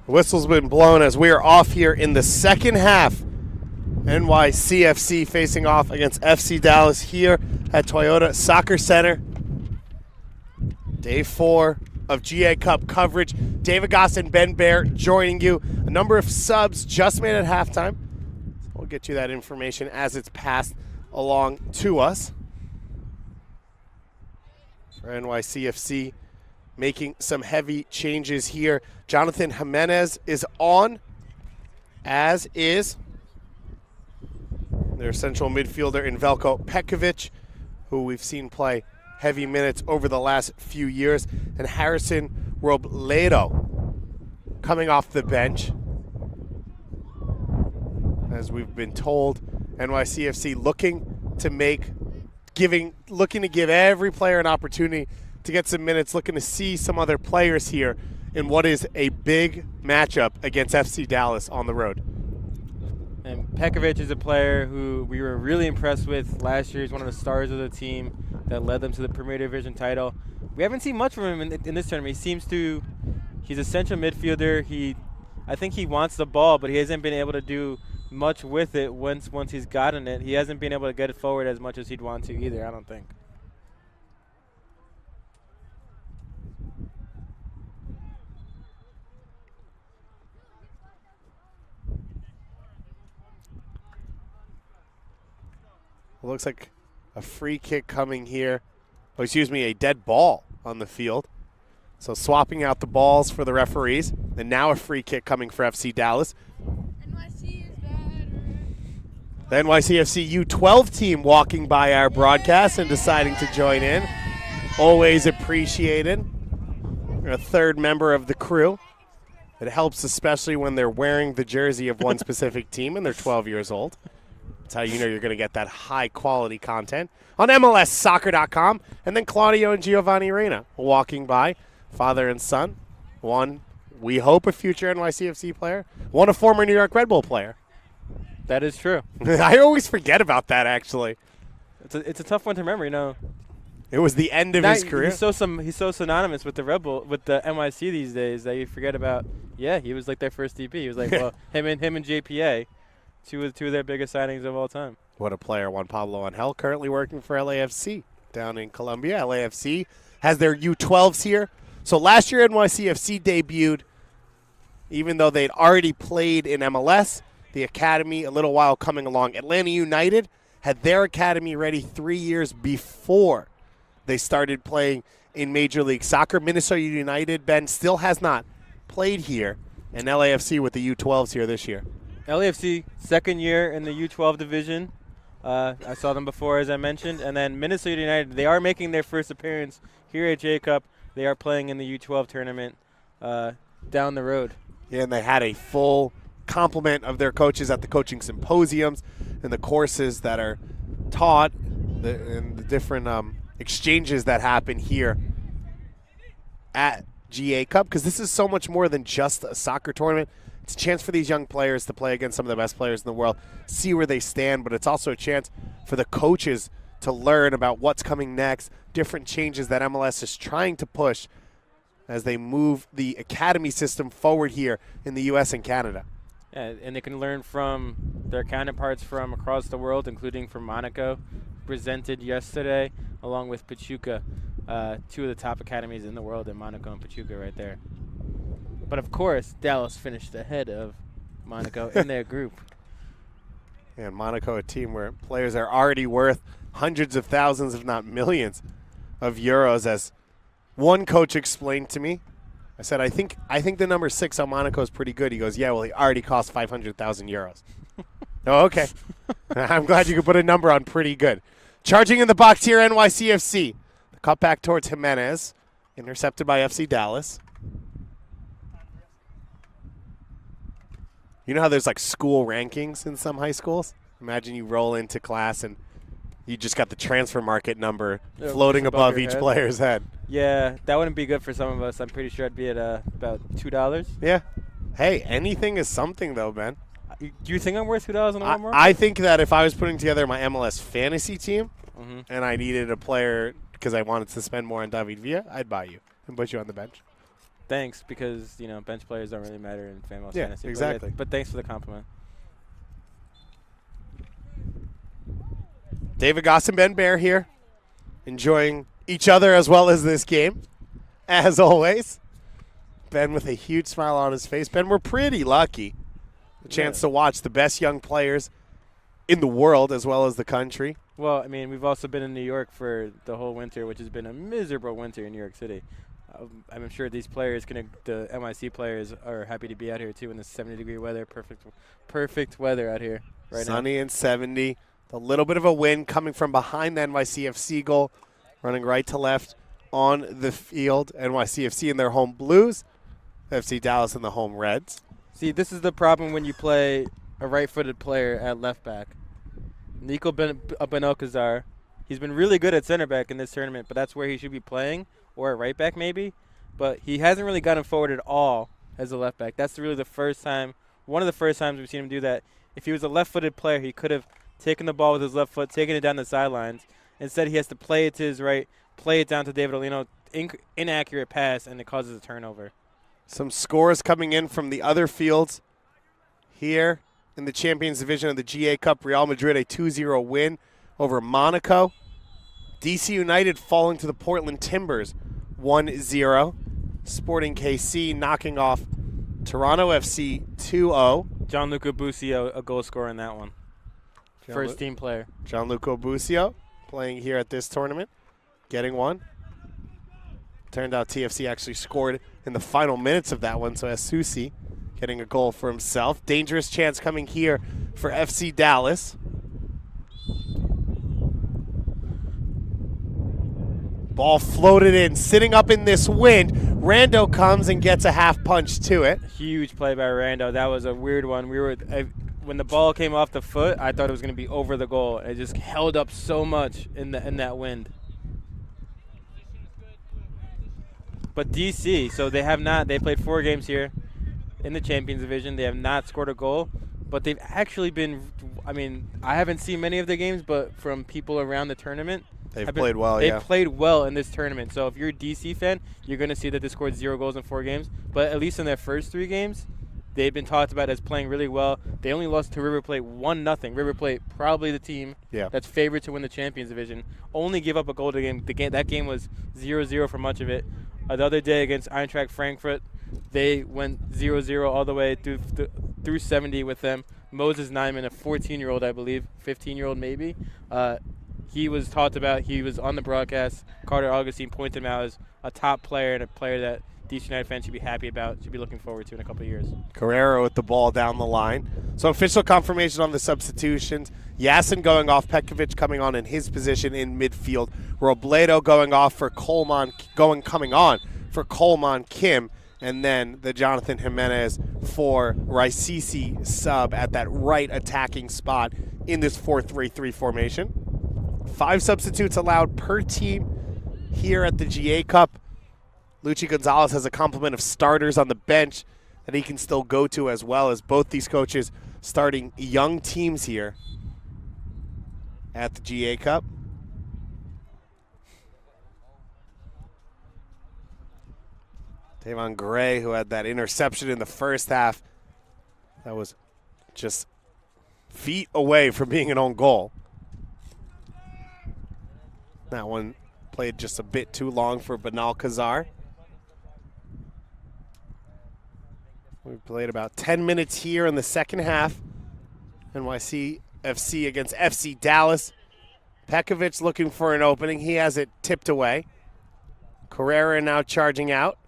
Whistle's been blown as we are off here in the second half. NYCFC facing off against FC Dallas here at Toyota Soccer Center. Day 4 of GA Cup coverage. David Goss and Ben Bear joining you. A number of subs just made at halftime. We'll get you that information as it's passed along to us. For NYCFC making some heavy changes here. Jonathan Jimenez is on, as is their central midfielder in Veljko Pekovic, who we've seen play heavy minutes over the last few years, and Harrison Robledo coming off the bench. As we've been told, NYCFC looking to give every player an opportunity to get some minutes, looking to see some other players here in what is a big matchup against FC Dallas on the road. And Pekovic is a player who we were really impressed with last year. He's one of the stars of the team that led them to the Premier Division title. We haven't seen much from him in this tournament. He's a central midfielder. I think he wants the ball, but he hasn't been able to do much with it once he's gotten it. He hasn't been able to get it forward as much as he'd want to either, I don't think. It looks like a free kick coming here. Oh, excuse me, a dead ball on the field. So swapping out the balls for the referees. And now a free kick coming for FC Dallas. NYC is better. The NYCFC U12 team walking by our broadcast and deciding to join in. Always appreciated. They're a third member of the crew. It helps especially when they're wearing the jersey of one specific team and they're 12 years old. That's how you know you're going to get that high-quality content on MLSsoccer.com. And then Claudio and Giovanni Reyna walking by, father and son. One, we hope, a future NYCFC player. One, a former New York Red Bull player. That is true. I always forget about that, actually. It's a tough one to remember, you know. It was the end of his career. He's so synonymous with the Red Bull, with the NYC these days that you forget about. Yeah, he was like their first DP. He was like, well, him and JPA. Two of their biggest signings of all time. What a player. Juan Pablo Angel, currently working for LAFC down in Colombia. LAFC has their U12s here. So last year NYCFC debuted, even though they'd already played in MLS, the academy a little while coming along. Atlanta United had their academy ready 3 years before they started playing in Major League Soccer. Minnesota United, Ben, still has not played here, and LAFC with the U12s here this year. LAFC, second year in the U12 division. I saw them before, as I mentioned. And then Minnesota United, they are making their first appearance here at J Cup. They are playing in the U12 tournament down the road. Yeah, and they had a full complement of their coaches at the coaching symposiums and the courses that are taught and the different exchanges that happen here at GA Cup, because this is so much more than just a soccer tournament. It's a chance for these young players to play against some of the best players in the world, see where they stand, but it's also a chance for the coaches to learn about what's coming next, different changes that MLS is trying to push as they move the academy system forward here in the U.S. and Canada. Yeah, and they can learn from their counterparts from across the world, including from Monaco, presented yesterday, along with Pachuca, two of the top academies in the world in Monaco and Pachuca right there. But, of course, Dallas finished ahead of Monaco in their group. And Monaco, a team where players are already worth hundreds of thousands, if not millions, of euros. As one coach explained to me, I said, I think the number 6 on Monaco is pretty good. He goes, yeah, well, he already cost 500,000 euros. Oh, okay. I'm glad you could put a number on pretty good. Charging in the box here, NYCFC. The cut back towards Jimenez, intercepted by FC Dallas. You know how there's like school rankings in some high schools? Imagine you roll into class and you just got the transfer market number floating above each player's head. Yeah, that wouldn't be good for some of us. I'm pretty sure I'd be at about $2. Yeah. Hey, anything is something though, Ben. Do you think I'm worth $2 a lot more? I think that if I was putting together my MLS fantasy team and I needed a player because I wanted to spend more on David Villa, I'd buy you and put you on the bench. thanks, because bench players don't really matter in fan fantasy. Exactly. But thanks for the compliment. David Goss and Ben Bear here, enjoying each other as well as this game, as always. Ben with a huge smile on his face. Ben, we're pretty lucky. The chance to watch the best young players in the world as well as the country. Well, I mean, we've also been in New York for the whole winter, which has been a miserable winter in New York City. I'm sure these players, the NYC players, are happy to be out here too in this 70-degree weather. Perfect weather out here right now. Sunny and 70. A little bit of a wind coming from behind the NYCFC goal, running right to left on the field. NYCFC in their home blues, FC Dallas in the home reds. See, this is the problem when you play a right-footed player at left back. Nico Benalcazar, he's been really good at center back in this tournament, but that's where he should be playing, or at right back maybe. But he hasn't really gotten forward at all as a left back. That's really the first time, one of the first times we've seen him do that. If he was a left-footed player, he could have taken the ball with his left foot, taking it down the sidelines. Instead, he has to play it to his right, play it down to David Olino, inaccurate pass, and it causes a turnover. Some scores coming in from the other fields here in the Champions Division of the GA Cup. Real Madrid a 2-0 win over Monaco. DC United falling to the Portland Timbers 1-0. Sporting KC knocking off Toronto FC 2-0. Gianluca Busio, a goal scorer in that one. First team player. Gianluca Busio playing here at this tournament, getting one. Turned out TFC actually scored in the final minutes of that one, so Asusi getting a goal for himself. Dangerous chance coming here for FC Dallas. Ball floated in, sitting up in this wind. Rando comes and gets a half punch to it. Huge play by Rando. That was a weird one. When the ball came off the foot, I thought it was going to be over the goal. It just held up so much in that wind. But DC, so they played 4 games here in the Champions Division. They have not scored a goal, but they've actually been, I haven't seen many of the games, but from people around the tournament, They've played well in this tournament. So if you're a DC fan, you're going to see that they scored 0 goals in 4 games. But at least in their first 3 games, they've been talked about as playing really well. They only lost to River Plate 1-0. River Plate, probably the team that's favored to win the Champions Division, only give up a goal to the game. That game was 0-0 for much of it. The other day against Eintracht Frankfurt, they went 0-0 all the way through 70 with them. Moses Nyman, a 14-year-old, I believe, 15-year-old maybe. He was talked about. He was on the broadcast. Carter Augustine pointed him out as a top player and a player that DC United fans should be happy about, should be looking forward to in a couple of years. Carrera with the ball down the line. So official confirmation on the substitutions. Yasin going off, Petkovic coming on in his position in midfield. Robledo going on for Coleman Kim, and then the Jonathan Jimenez for Raisisi sub at that right attacking spot in this 4-3-3 formation. 5 substitutes allowed per team here at the GA Cup. Luchi Gonzalez has a complement of starters on the bench that he can still go to, as well as both these coaches starting young teams here at the GA Cup. Davon Gray, who had that interception in the first half, that was just feet away from being an own goal. That one played just a bit too long for Benalcazar. We played about 10 minutes here in the second half. NYC FC against FC Dallas. Petkovic looking for an opening. He has it tipped away. Carrera now charging out.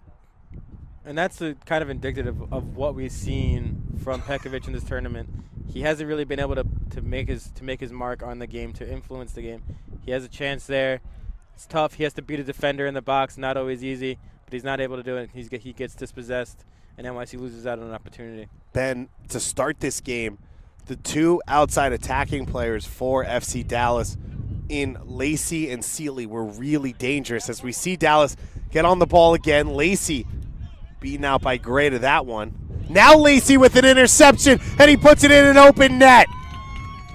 And that's kind of indicative of what we've seen from Petkovic in this tournament. He hasn't really been able to make his mark on the game, to influence the game. He has a chance there. It's tough. He has to beat a defender in the box. Not always easy, but he's not able to do it. He gets dispossessed, and NYC loses out on an opportunity. Ben, to start this game, the 2 outside attacking players for FC Dallas in Lacey and Sealy were really dangerous, as we see Dallas get on the ball again. Lacey beaten out by Gray to that one. Now Lacey with an interception, and he puts it in an open net.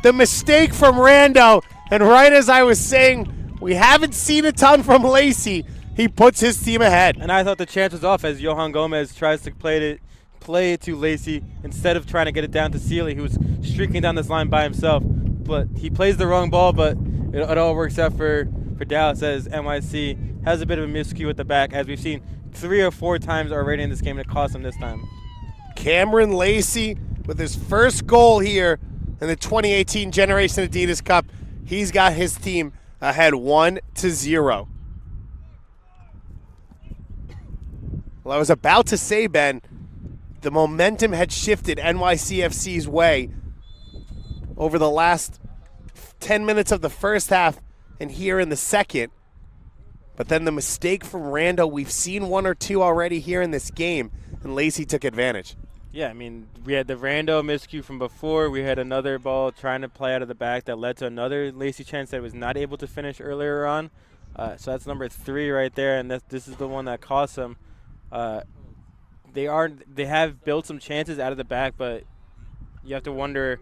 The mistake from Rando, and right as I was saying, we haven't seen a ton from Lacey. he puts his team ahead. And I thought the chance was off as Johan Gomez tries to play it to Lacey instead of trying to get it down to Sealy, who's streaking down this line by himself. But he plays the wrong ball, but it all works out for Dallas as NYC has a bit of a miscue at the back, as we've seen 3 or 4 times already in this game, and it cost him this time. Cameron Lacey with his first goal here in the 2018 Generation Adidas Cup. He's got his team ahead 1-0. Well, I was about to say, Ben, the momentum had shifted NYCFC's way over the last 10 minutes of the first half and here in the second. But then the mistake from Rando, we've seen 1 or 2 already here in this game, and Lacey took advantage. Yeah, I mean, we had the Rando miscue from before. We had another ball trying to play out of the back that led to another Lacey chance that was not able to finish earlier on. So that's number 3 right there, and this is the one that cost them. They have built some chances out of the back, but you have to wonder.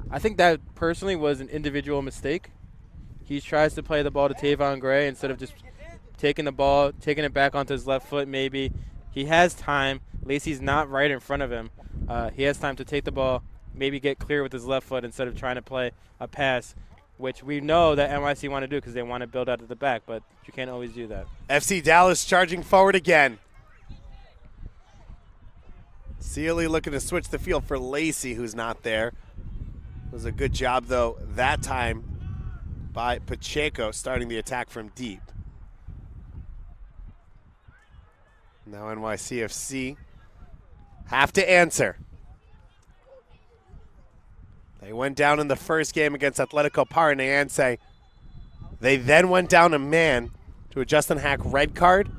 I think that personally was an individual mistake. He tries to play the ball to Tavon Gray instead of just taking the ball, taking it back onto his left foot maybe. He has time. Lacey's not right in front of him. He has time to take the ball, maybe get clear with his left foot instead of trying to play a pass, which we know that NYC want to do because they want to build out of the back, but you can't always do that. FC Dallas charging forward again. Sealy looking to switch the field for Lacey, who's not there. It was a good job, though, that time by Pacheco starting the attack from deep. Now NYCFC have to answer. They went down in the first game against Atletico Paranaense. They then went down a man to a Justin Hack red card.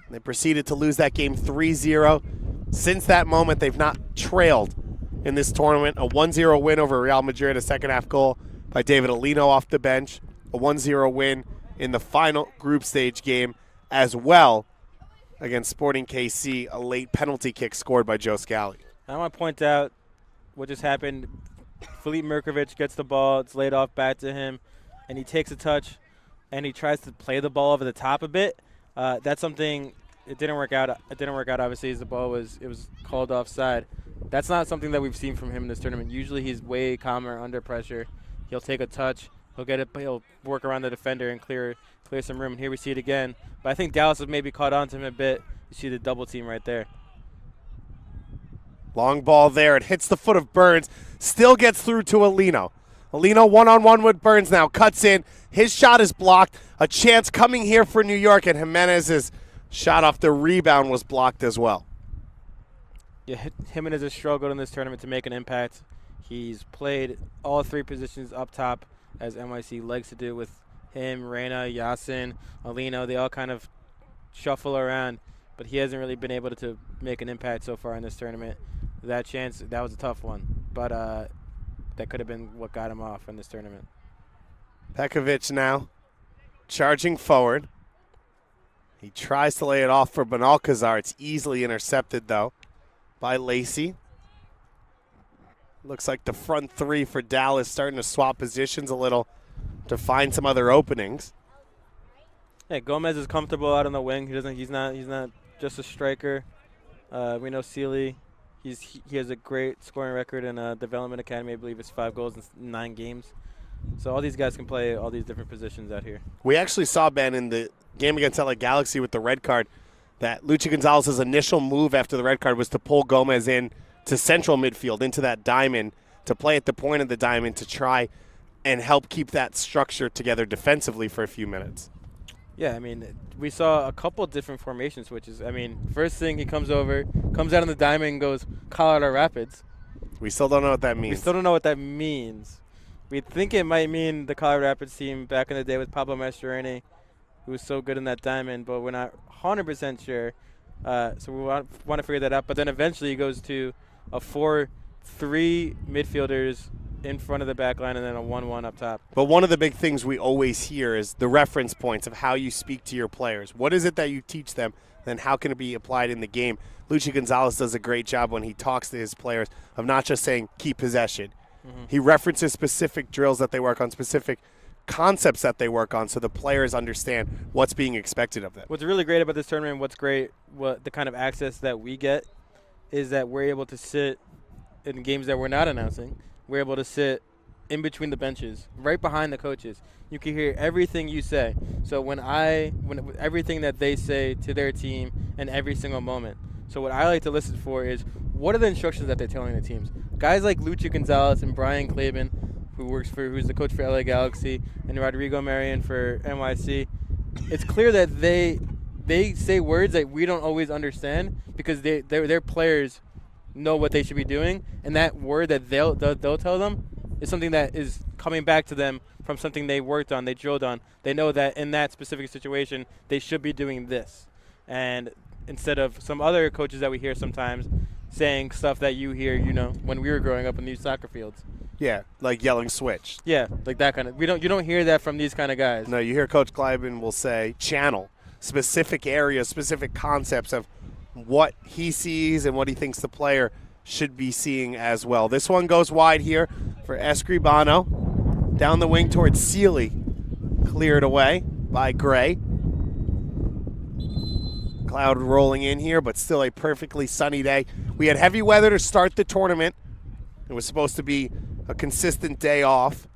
They proceeded to lose that game 3-0. Since that moment, they've not trailed in this tournament. A 1-0 win over Real Madrid, a second-half goal by David Alino off the bench. A 1-0 win in the final group stage game as well against Sporting KC, a late penalty kick scored by Joe Scally. I want to point out what just happened. Filip Mirkovic gets the ball. It's laid off back to him, and he takes a touch, and he tries to play the ball over the top a bit. That's something – it didn't work out. It didn't work out, obviously, as the ball was called offside. That's not something that we've seen from him in this tournament. Usually he's way calmer under pressure. He'll take a touch. He'll work around the defender and clear some room. And here we see it again. But I think Dallas has maybe caught on to him a bit. You see the double team right there. Long ball there. It hits the foot of Burns. Still gets through to Alino. Alino one-on-one with Burns now. Cuts in. His shot is blocked. A chance coming here for New York, and Jimenez's shot off the rebound was blocked as well. Yeah, Jimenez has struggled in this tournament to make an impact. He's played all 3 positions up top, as NYC likes to do with him, Reyna, Yasin, Alino. They all kind of shuffle around, but he hasn't really been able to make an impact so far in this tournament. That chance, that was a tough one, but that could have been what got him off in this tournament. Pekovic now charging forward. He tries to lay it off for Benalcazar. It's easily intercepted, though, by Lacey. Looks like the front 3 for Dallas starting to swap positions a little to find some other openings. Yeah, Gomez is comfortable out on the wing. He's not just a striker. We know Sealy. He has a great scoring record in Development Academy. I believe it's 5 goals in 9 games. So all these guys can play all these different positions out here. We actually saw, Ben, in the game against LA Galaxy with the red card, that Luchi Gonzalez's initial move after the red card was to pull Gomez in to central midfield, into that diamond, to play at the point of the diamond to try and help keep that structure together defensively for a few minutes. Yeah, I mean, we saw a couple different formation switches. I mean, first thing he comes over, comes out on the diamond and goes Colorado Rapids. We still don't know what that means. We still don't know what that means. We think it might mean the Colorado Rapids team back in the day with Pablo Mastroeni, who was so good in that diamond, but we're not 100% sure. So we want to figure that out. But then eventually he goes to a 4-3 midfielders in front of the back line and then a 1-1 up top. But one of the big things we always hear is the reference points of how you speak to your players. What is it that you teach them, then how can it be applied in the game? Luchi Gonzalez does a great job when he talks to his players of not just saying keep possession. Mm-hmm. He references specific drills that they work on, specific concepts that they work on so the players understand what's being expected of them. What's really great about this tournament, what the kind of access that we get is that we're able to sit in games that we're not announcing. We're able to sit in between the benches, right behind the coaches. You can hear everything you say. So when everything that they say to their team in every single moment. So what I like to listen for is what are the instructions that they're telling the teams. Guys like Luchi Gonzalez and Brian Claben, who's the coach for LA Galaxy, and Rodrigo Marion for NYC. It's clear that they say words that we don't always understand because their players know what they should be doing, and that word that they'll tell them is something that is coming back to them from something they worked on, they drilled on. They know that in that specific situation, they should be doing this. And instead of some other coaches that we hear sometimes saying stuff that you hear, when we were growing up in these soccer fields. Yeah, like yelling switch. Yeah, like that kind of. You don't hear that from these kind of guys. No, you hear Coach Kleiben will say channel specific areas, specific concepts of what he sees and what he thinks the player should be seeing as well. This one goes wide here for Escribano. Down the wing towards Sealy. Cleared away by Gray. Cloud rolling in here, but still a perfectly sunny day. We had heavy weather to start the tournament. It was supposed to be a consistent day off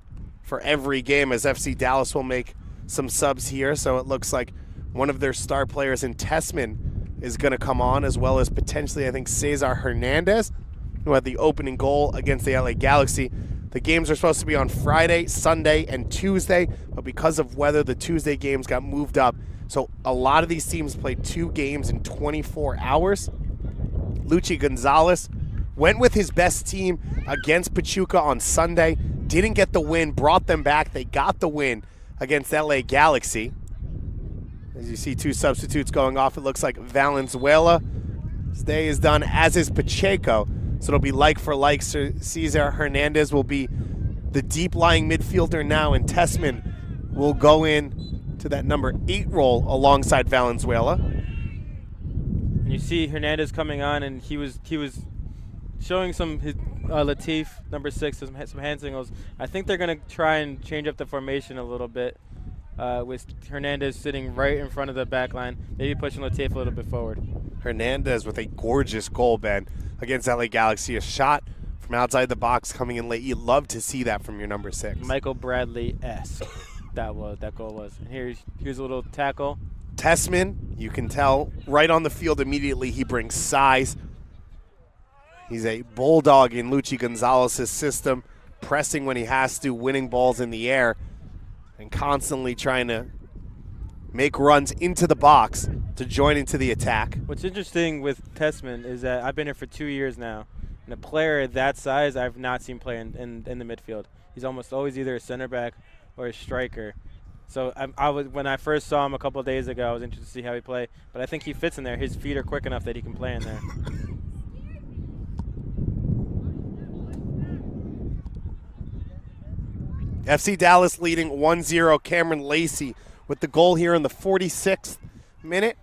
for every game as FC Dallas will make some subs here. So it looks like one of their star players in Tessman is going to come on, as well as potentially, I think, Cesar Hernandez, who had the opening goal against the LA Galaxy. The games are supposed to be on Friday, Sunday, and Tuesday, but because of weather, the Tuesday games got moved up. So a lot of these teams played 2 games in 24 hours. Luchi Gonzalez went with his best team against Pachuca on Sunday, didn't get the win, brought them back. They got the win against LA Galaxy. As you see 2 substitutes going off, it looks like Valenzuela. His day is done, as is Pacheco. So it'll be like for like. Cesar Hernandez will be the deep-lying midfielder now, and Tessman will go in to that number 8 role alongside Valenzuela. And you see Hernandez coming on, and he was showing some Latif, number 6, some hand signals. I think they're going to try and change up the formation a little bit with Hernandez sitting right in front of the back line, maybe pushing Latif a little bit forward. Hernandez with a gorgeous goal, Ben, against LA Galaxy. A shot from outside the box coming in late. You'd love to see that from your number 6. Michael Bradley-esque, that goal was. And here's a little tackle. Tessman, you can tell right on the field immediately he brings size. He's a bulldog in Luchi Gonzalez's system, pressing when he has to, winning balls in the air, and constantly trying to make runs into the box to join into the attack. What's interesting with Tessman is that I've been here for 2 years now, and a player that size I've not seen play in the midfield. He's almost always either a center back or a striker. So when I first saw him a couple of days ago, I was interested to see how he played. But I think he fits in there. His feet are quick enough that he can play in there. FC Dallas leading 1-0. Cameron Lacey with the goal here in the 46th minute.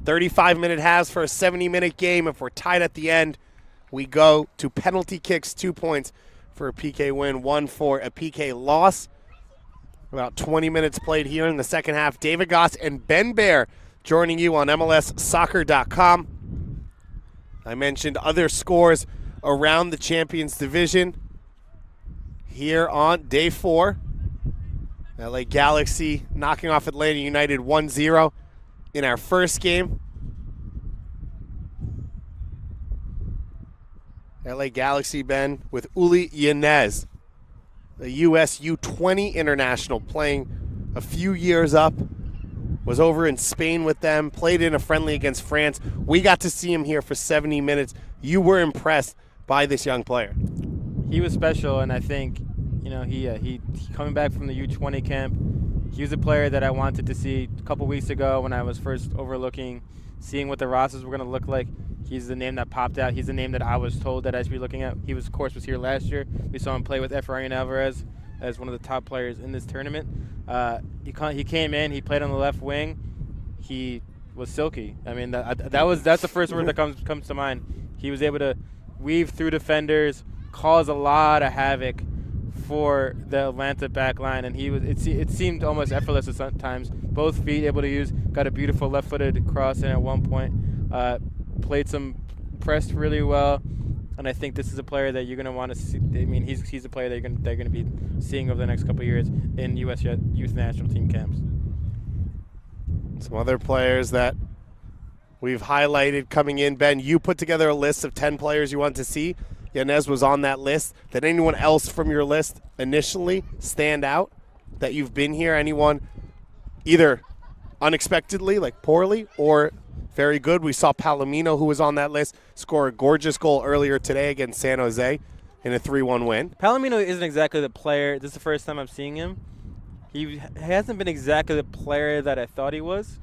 35-minute halves for a 70-minute game. If we're tied at the end, we go to penalty kicks, 2 points for a PK win, 1 for a PK loss. About 20 minutes played here in the second half. David Goss and Ben Bear joining you on MLSsoccer.com. I mentioned other scores around the Champions Division here on day 4. LA Galaxy knocking off Atlanta United 1-0 in our first game. LA Galaxy, Ben, with Uli Yanez, a US U20 international playing a few years up, was over in Spain with them, played in a friendly against France. We got to see him here for 70 minutes. You were impressed by this young player. He was special, and I think, he coming back from the U20 camp, he was a player that I wanted to see a couple weeks ago when I was first seeing what the rosters were going to look like. He's the name that popped out. He's the name that I was told that I should be looking at. He was, of course, here last year. We saw him play with Efrain Alvarez as one of the top players in this tournament. He came in. He played on the left wing. He was silky. I mean, that's the first word that comes to mind. He was able to weave through defenders, cause a lot of havoc, for the Atlanta back line, and it seemed almost effortless at times. Both feet able to use, got a beautiful left-footed cross in at one point, pressed really well, and I think this is a player that you're going to want to see. I mean, he's a player they're going to be seeing over the next couple of years in U.S. youth national team camps. Some other players that we've highlighted coming in. Ben, you put together a list of 10 players you want to see. Yanez was on that list. Did anyone else from your list initially stand out that you've been here? Anyone either unexpectedly, like poorly, or very good? We saw Palomino, who was on that list, score a gorgeous goal earlier today against San Jose in a 3-1 win. Palomino isn't exactly the player. This is the first time I'm seeing him. He hasn't been exactly the player that I thought he was.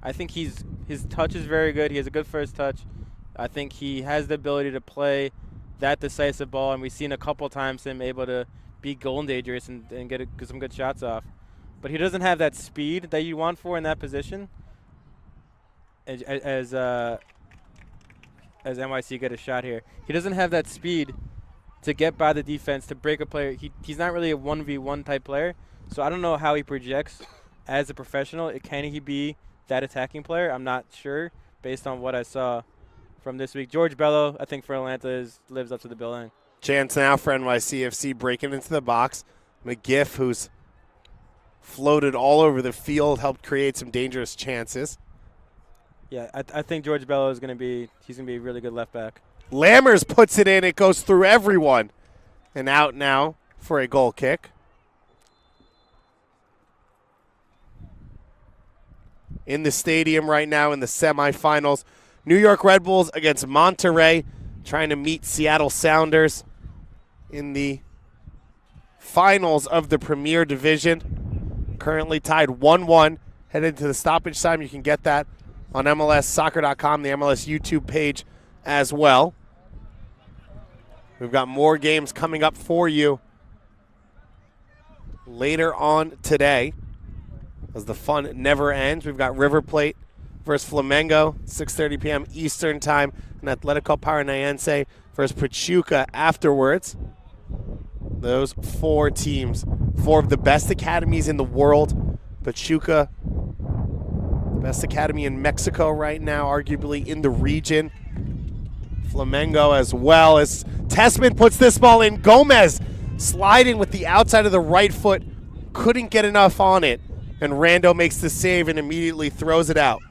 I think his touch is very good. He has a good first touch. I think he has the ability to play that decisive ball, and we've seen a couple times him able to be goal dangerous and get some good shots off. But he doesn't have that speed that you want for in that position. As NYC get a shot here, he doesn't have that speed to get by the defense, to break a player. He's not really a 1v1 type player, so I don't know how he projects as a professional. Can he be that attacking player? I'm not sure based on what I saw from this week. George Bello, I think for Atlanta, lives up to the billing. Chance now for NYCFC breaking into the box. McGiff, who's floated all over the field, helped create some dangerous chances. Yeah, I think George Bello he's going to be a really good left back. Lammers puts it in. It goes through everyone. And out now for a goal kick. In the stadium right now in the semifinals, New York Red Bulls against Monterey, trying to meet Seattle Sounders in the finals of the Premier Division. Currently tied 1-1. Headed to the stoppage time. You can get that on MLSsoccer.com, the MLS YouTube page as well. We've got more games coming up for you later on today as the fun never ends. We've got River Plate versus Flamengo, 6:30 p.m. Eastern Time, and Atletico Paranaense versus Pachuca afterwards. Those four teams, four of the best academies in the world. Pachuca, the best academy in Mexico right now, arguably in the region. Flamengo as well, as Tessman puts this ball in. Gomez sliding with the outside of the right foot, couldn't get enough on it, and Rando makes the save and immediately throws it out.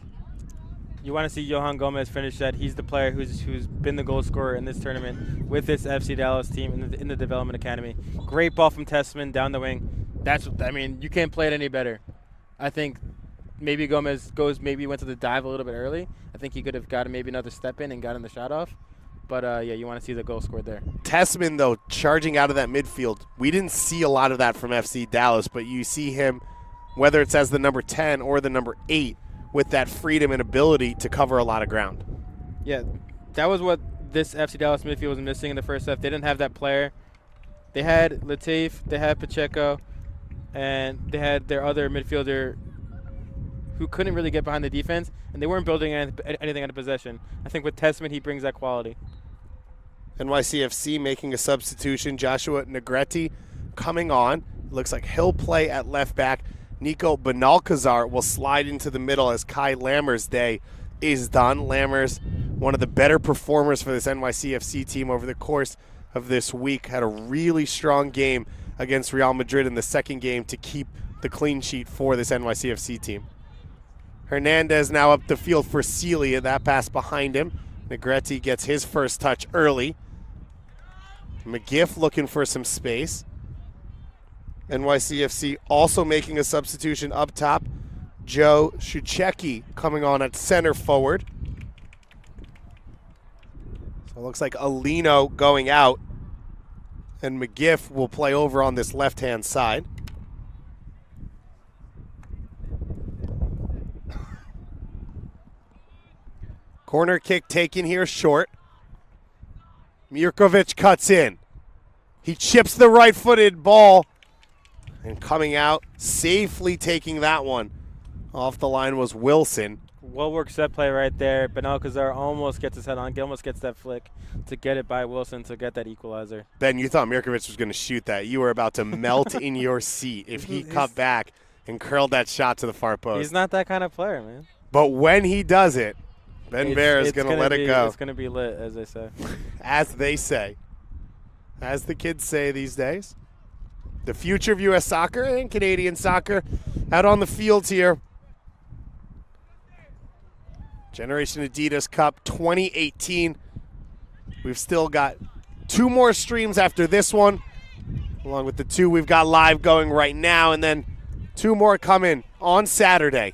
You want to see Johan Gomez finish that. He's the player who's been the goal scorer in this tournament with this FC Dallas team in the development academy. Great ball from Tessman down the wing. You can't play it any better. I think maybe Gomez went to the dive a little bit early. I think he could have gotten maybe another step in and gotten the shot off. But, you want to see the goal scored there. Tessman, though, charging out of that midfield. We didn't see a lot of that from FC Dallas, but you see him, whether it's as the number 10 or the number 8, with that freedom and ability to cover a lot of ground. Yeah, that was what this FC Dallas midfield was missing in the first half. They didn't have that player. They had Latif, they had Pacheco, and they had their other midfielder who couldn't really get behind the defense, and they weren't building anything out of possession. I think with Tessman, he brings that quality. NYCFC making a substitution. Joshua Negretti coming on. Looks like he'll play at left back. Nico Benalcazar will slide into the middle as Kai Lammers' day is done. Lammers, one of the better performers for this NYCFC team over the course of this week, had a really strong game against Real Madrid in the second game to keep the clean sheet for this NYCFC team. Hernandez now up the field for Celia. That pass behind him. Negretti gets his first touch early. McGiff looking for some space. NYCFC also making a substitution up top. Joe Shuchecki coming on at center forward. So it looks like Alino going out, and McGiff will play over on this left-hand side. Corner kick taken here short. Mirkovic cuts in. He chips the right-footed ball, and coming out, safely taking that one off the line was Wilson. Well-worked set play right there. Ben Alcazar almost gets his head on, almost gets that flick to get it by Wilson to get that equalizer. Ben, you thought Mirkovic was going to shoot that. You were about to melt in your seat if he cut back and curled that shot to the far post. He's not that kind of player, man. But when he does it, Ben Bear is going to let it go. It's going to be lit, as they say. As they say. As the kids say these days. The future of U.S. soccer and Canadian soccer out on the fields here. Generation Adidas Cup 2018. We've still got 2 more streams after this one, along with the 2 we've got live going right now, and then 2 more coming on Saturday.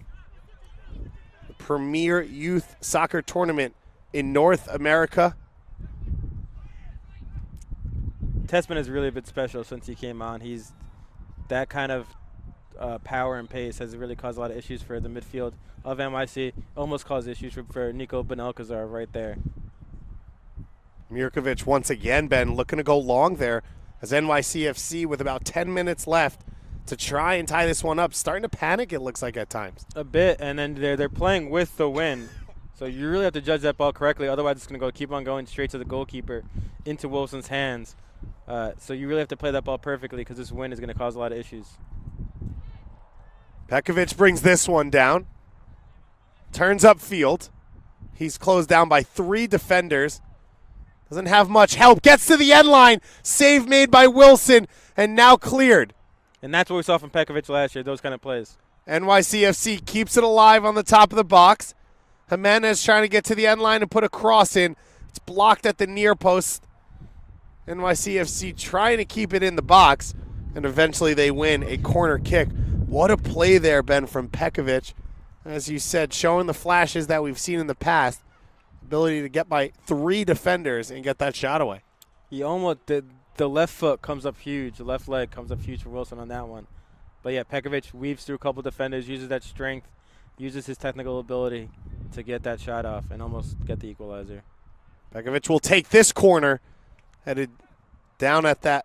The premier youth soccer tournament in North America. Tessman has really been special since he came on. He's that kind of power and pace has really caused a lot of issues for the midfield of NYC. Almost caused issues for Nico Ben-Alcazar right there. Mirkovic once again, Ben, looking to go long there as NYCFC with about 10 minutes left to try and tie this one up. Starting to panic, it looks like, at times. A bit, and then they're playing with the wind. So you really have to judge that ball correctly. Otherwise, it's going to keep on going straight to the goalkeeper into Wilson's hands. So you really have to play that ball perfectly because this wind is going to cause a lot of issues. Pekovic brings this one down. Turns upfield. He's closed down by 3 defenders. Doesn't have much help. Gets to the end line. Save made by Wilson and now cleared. And that's what we saw from Pekovic last year, those kind of plays. NYCFC keeps it alive on the top of the box. Jimenez trying to get to the end line and put a cross in. It's blocked at the near post. NYCFC trying to keep it in the box, and eventually they win a corner kick. What a play there, Ben, from Pekovic. As you said, showing the flashes that we've seen in the past. Ability to get by 3 defenders and get that shot away. He almost did. The left foot comes up huge. The left leg comes up huge for Wilson on that one. But, yeah, Pekovic weaves through a couple defenders, uses that strength, uses his technical ability to get that shot off and almost get the equalizer. Pekovic will take this corner, headed down at that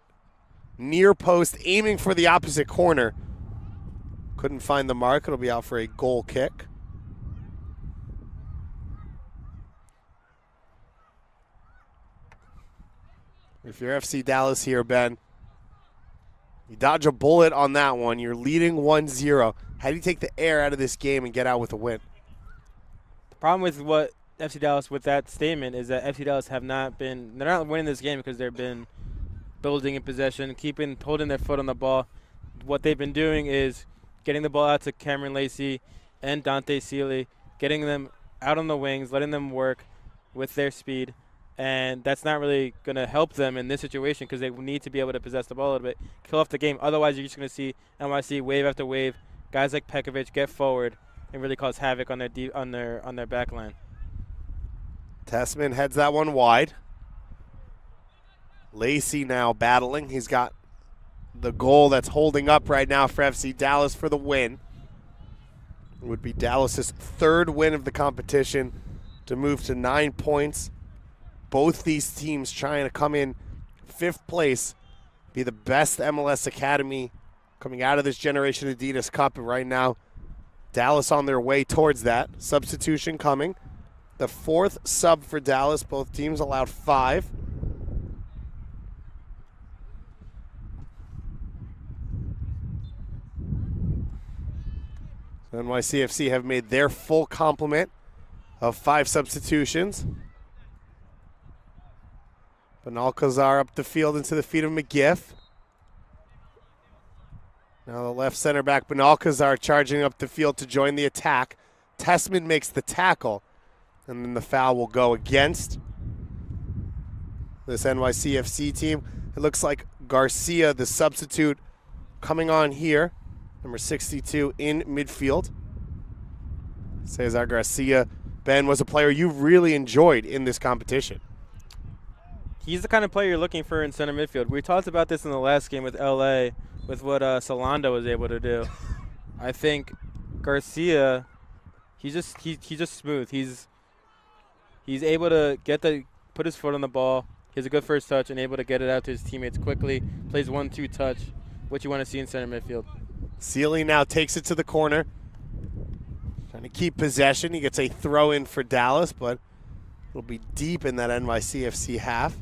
near post, aiming for the opposite corner. Couldn't find the mark. It'll be out for a goal kick. If you're FC Dallas here, Ben, you dodge a bullet on that one. You're leading 1-0. How do you take the air out of this game and get out with a win? The problem with what FC Dallas with that statement is that FC Dallas have not been – they're not winning this game because they've been building in possession, holding their foot on the ball. What they've been doing is getting the ball out to Cameron Lacey and Dante Seeley, getting them out on the wings, letting them work with their speed. And that's not really going to help them in this situation because they need to be able to possess the ball a little bit, kill off the game. Otherwise, you're just going to see NYC wave after wave, guys like Pekovic get forward and really cause havoc on their back line. Tessman heads that one wide. Lacey now battling. He's got the goal that's holding up right now for FC Dallas for the win. It would be Dallas's 3rd win of the competition to move to 9 points. Both these teams trying to come in 5th place, be the best MLS academy coming out of this Generation Adidas Cup. And right now, Dallas on their way towards that. Substitution coming. The 4th sub for Dallas. Both teams allowed 5. So NYCFC have made their full complement of 5 substitutions. Ben-Alcazar up the field into the feet of McGiff. Now the left center back, Ben-Alcazar, charging up the field to join the attack. Tessman makes the tackle, and then the foul will go against this NYCFC team. It looks like Garcia, the substitute, coming on here, number 62 in midfield. Cesar Garcia, Ben, was a player you really enjoyed in this competition. He's the kind of player you're looking for in center midfield. We talked about this in the last game with LA, with what Solando was able to do. I think Garcia, he's just smooth. He's able to put his foot on the ball. He has a good first touch and able to get it out to his teammates quickly. Plays 1-2 touch, what you want to see in center midfield. Seeley now takes it to the corner. Trying to keep possession. He gets a throw in for Dallas, but it'll be deep in that NYCFC half.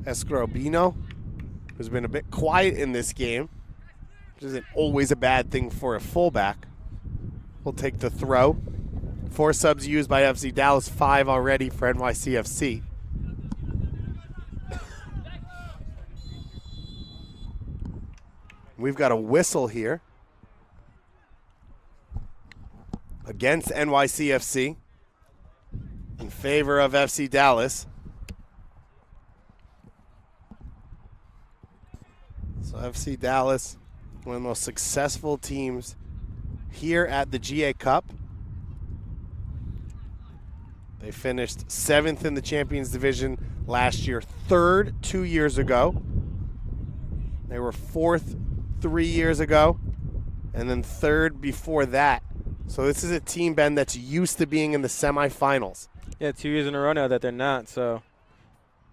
Escrobino, who's been a bit quiet in this game, which isn't always a bad thing for a fullback, will take the throw. 4 subs used by FC Dallas, 5 already for NYCFC. We've got a whistle here against NYCFC in favor of FC Dallas. So FC Dallas, one of the most successful teams here at the GA Cup. They finished 7th in the Champions Division last year, 3rd 2 years ago. They were 4th 3 years ago, and then 3rd before that. So this is a team, Ben, that's used to being in the semifinals. Yeah, 2 years in a row now that they're not. So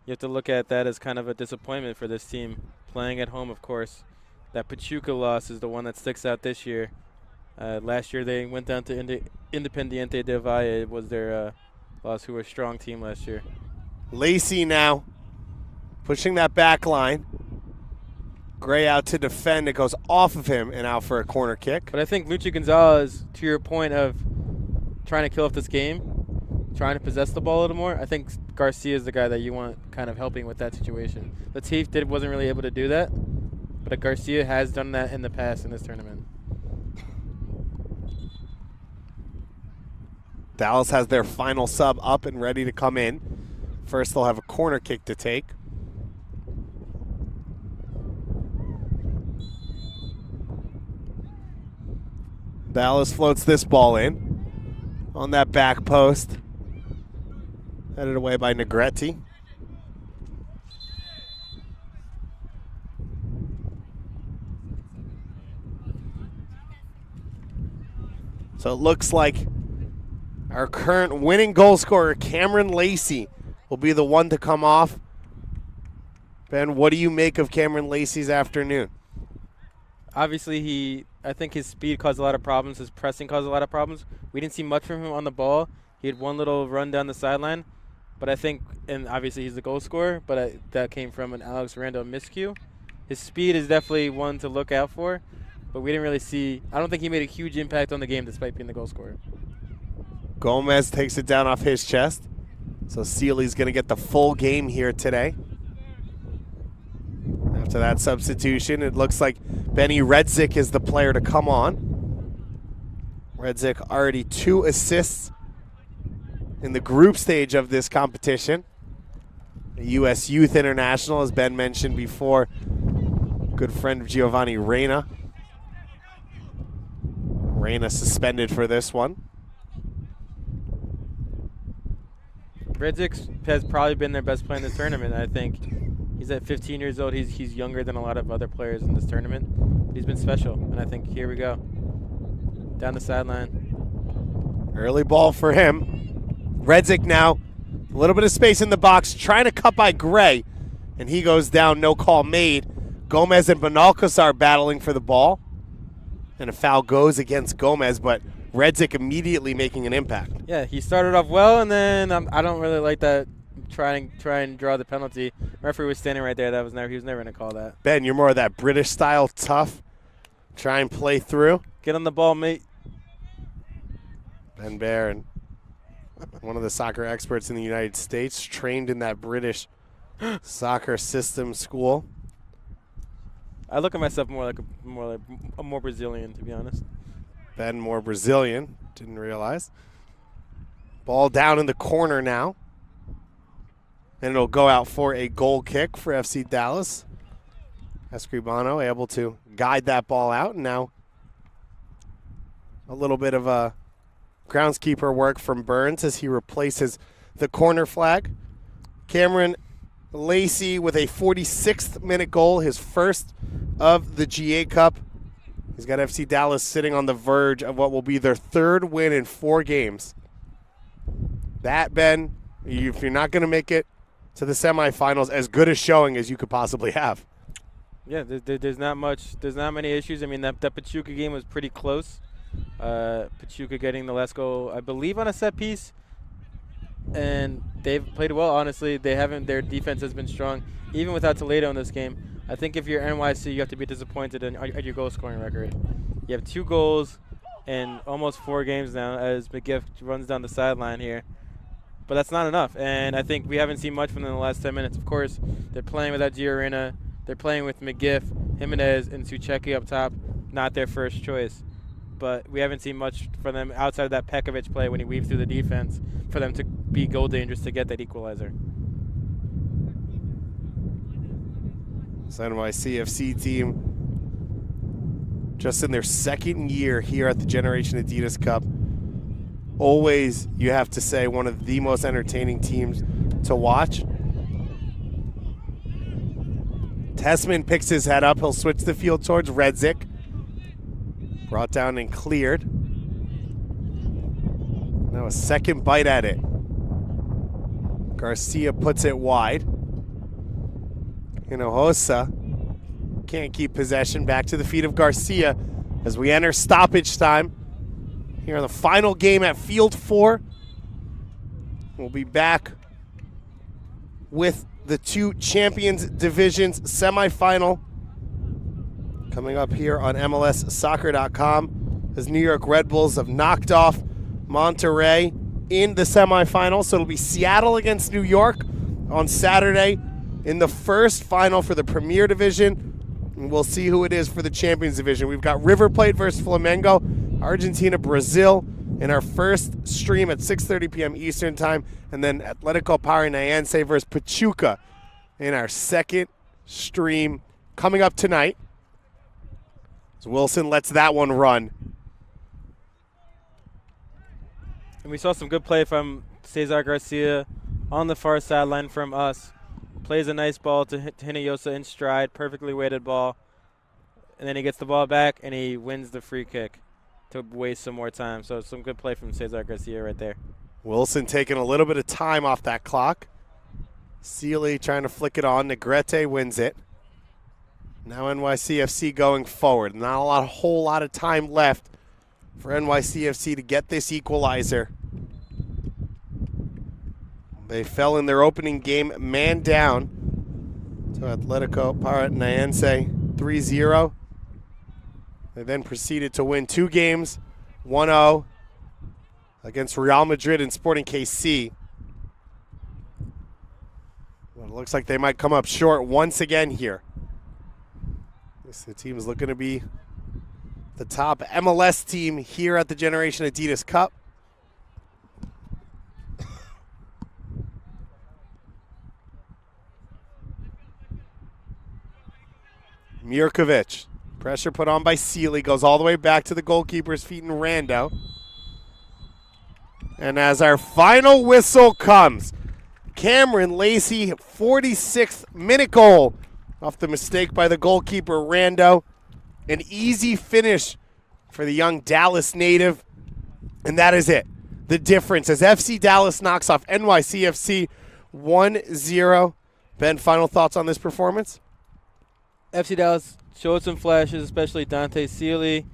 you have to look at that as kind of a disappointment for this team. Playing at home, of course. That Pachuca loss is the one that sticks out this year. Last year they went down to Independiente del Valle. It was their loss, who were a strong team last year. Lacey now pushing that back line. Gray out to defend. It goes off of him and out for a corner kick. But I think Luchi Gonzalez, to your point of trying to kill off this game, trying to possess the ball a little more, I think Garcia is the guy that you want kind of helping with that situation. Latif wasn't really able to do that, but Garcia has done that in the past in this tournament. Dallas has their final sub up and ready to come in. First, they'll have a corner kick to take. Dallas floats this ball in on that back post. Headed away by Negretti. So it looks like our current winning goal scorer, Cameron Lacey, will be the one to come off. Ben, what do you make of Cameron Lacey's afternoon? Obviously, I think his speed caused a lot of problems. His pressing caused a lot of problems. We didn't see much from him on the ball. He had one little run down the sideline. But I think, and obviously he's the goal scorer, but that came from an Alex Rando miscue. His speed is definitely one to look out for, but we didn't really see, I don't think he made a huge impact on the game despite being the goal scorer. Gomez takes it down off his chest. So Sealy's going to get the full game here today. After that substitution, it looks like Benny Redzik is the player to come on. Redzik already 2 assists in the group stage of this competition. The U.S. Youth International, as Ben mentioned before, good friend of Giovanni Reyna. Reyna suspended for this one. Redzik has probably been their best player in this tournament. I think he's at 15 years old. He's younger than a lot of other players in this tournament. He's been special, and I think here we go. Down the sideline. Early ball for him. Redzik now, a little bit of space in the box, trying to cut by Gray, and he goes down, no call made. Gomez and Benalcazar battling for the ball, and a foul goes against Gomez, but Redzik immediately making an impact. Yeah, he started off well, and then I don't really like that. Try and draw the penalty. Referee was standing right there. He was never going to call that. Ben, you're more of that British style, tough. Try and play through. Get on the ball, mate. Ben Barron, one of the soccer experts in the United States, trained in that British soccer system school. I look at myself more like a more Brazilian, to be honest. Ben more Brazilian, didn't realize. Ball down in the corner now. And it'll go out for a goal kick for FC Dallas. Escribano able to guide that ball out, and now a little bit of a groundskeeper work from Burns as he replaces the corner flag. Cameron Lacey with a 46th minute goal, his first of the GA Cup. He's got FC Dallas sitting on the verge of what will be their 3rd win in 4 games. That, Ben, if you're not going to make it to the semifinals, as good a showing as you could possibly have. Yeah, there's not much. There's not many issues. I mean, that Pachuca game was pretty close. Pachuca getting the last goal, I believe, on a set piece. And they've played well, honestly. Their defense has been strong, even without Toledo in this game. I think if you're NYC, you have to be disappointed at your goal scoring record. You have 2 goals in almost 4 games now as McGiff runs down the sideline here. But that's not enough, and I think we haven't seen much from them in the last 10 minutes. Of course, they're playing without Giorena. They're playing with McGiff, Jimenez, and Sucheki up top. Not their first choice. But we haven't seen much from them outside of that Pekovic play when he weaves through the defense for them to be goal dangerous to get that equalizer. This NYCFC team just in their 2nd year here at the Generation Adidas Cup. Always, you have to say, one of the most entertaining teams to watch. Tessman picks his head up. He'll switch the field towards Redzik. Brought down and cleared. Now a second bite at it. Garcia puts it wide. Hinojosa can't keep possession. Back to the feet of Garcia as we enter stoppage time. Here in the final game at Field 4. We'll be back with the 2 Champions Divisions semifinal coming up here on MLSsoccer.com as New York Red Bulls have knocked off Monterrey in the semifinal. So it'll be Seattle against New York on Saturday in the first final for the Premier Division. And we'll see who it is for the Champions Division. We've got River Plate versus Flamengo, Argentina, Brazil in our first stream at 6:30 p.m. Eastern Time, and then Atletico Paranaense versus Pachuca in our second stream coming up tonight. So Wilson lets that one run. And we saw some good play from Cesar Garcia on the far sideline from us. Plays a nice ball to Hinojosa in stride, perfectly weighted ball. And then he gets the ball back and he wins the free kick to waste some more time. So some good play from Cesar Garcia right there. Wilson taking a little bit of time off that clock. Sealy trying to flick it on. Negrete wins it. Now NYCFC going forward. Not a whole lot of time left for NYCFC to get this equalizer. They fell in their opening game man down to Atletico Paranaense 3-0. They then proceeded to win 2 games, 1-0 against Real Madrid and Sporting KC. Well, it looks like they might come up short once again here. The team is looking to be the top MLS team here at the Generation Adidas Cup. Mirkovic, pressure put on by Sealy, goes all the way back to the goalkeeper's feet in Rando. And as our final whistle comes, Cameron Lacey, 46th minute goal off the mistake by the goalkeeper Rando. An easy finish for the young Dallas native. And that is it. The difference as FC Dallas knocks off NYCFC 1-0. Ben, final thoughts on this performance? FC Dallas showed some flashes, especially Dante Sealy.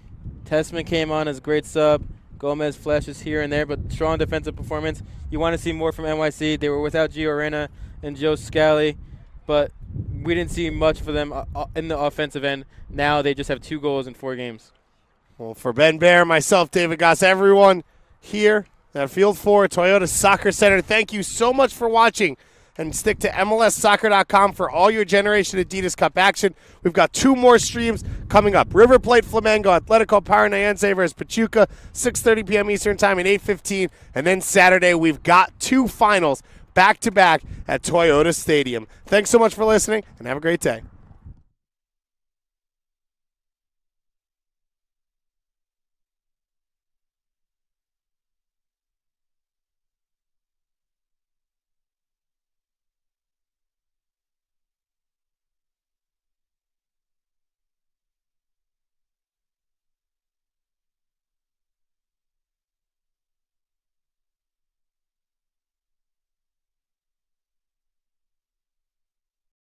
Tessman came on as a great sub. Gomez flashes here and there, but strong defensive performance. You want to see more from NYC. They were without Gio Reyna and Joe Scally, but we didn't see much for them in the offensive end. Now they just have 2 goals in 4 games. Well, for Ben Bear, myself, David Goss, everyone here at Field 4 Toyota Soccer Center, thank you so much for watching. And stick to MLSsoccer.com for all your Generation Adidas Cup action. We've got 2 more streams coming up. River Plate, Flamengo, Atletico Paranaense versus Pachuca, 6:30 p.m. Eastern Time and 8:15. And then Saturday, we've got 2 finals back-to-back at Toyota Stadium. Thanks so much for listening, and have a great day.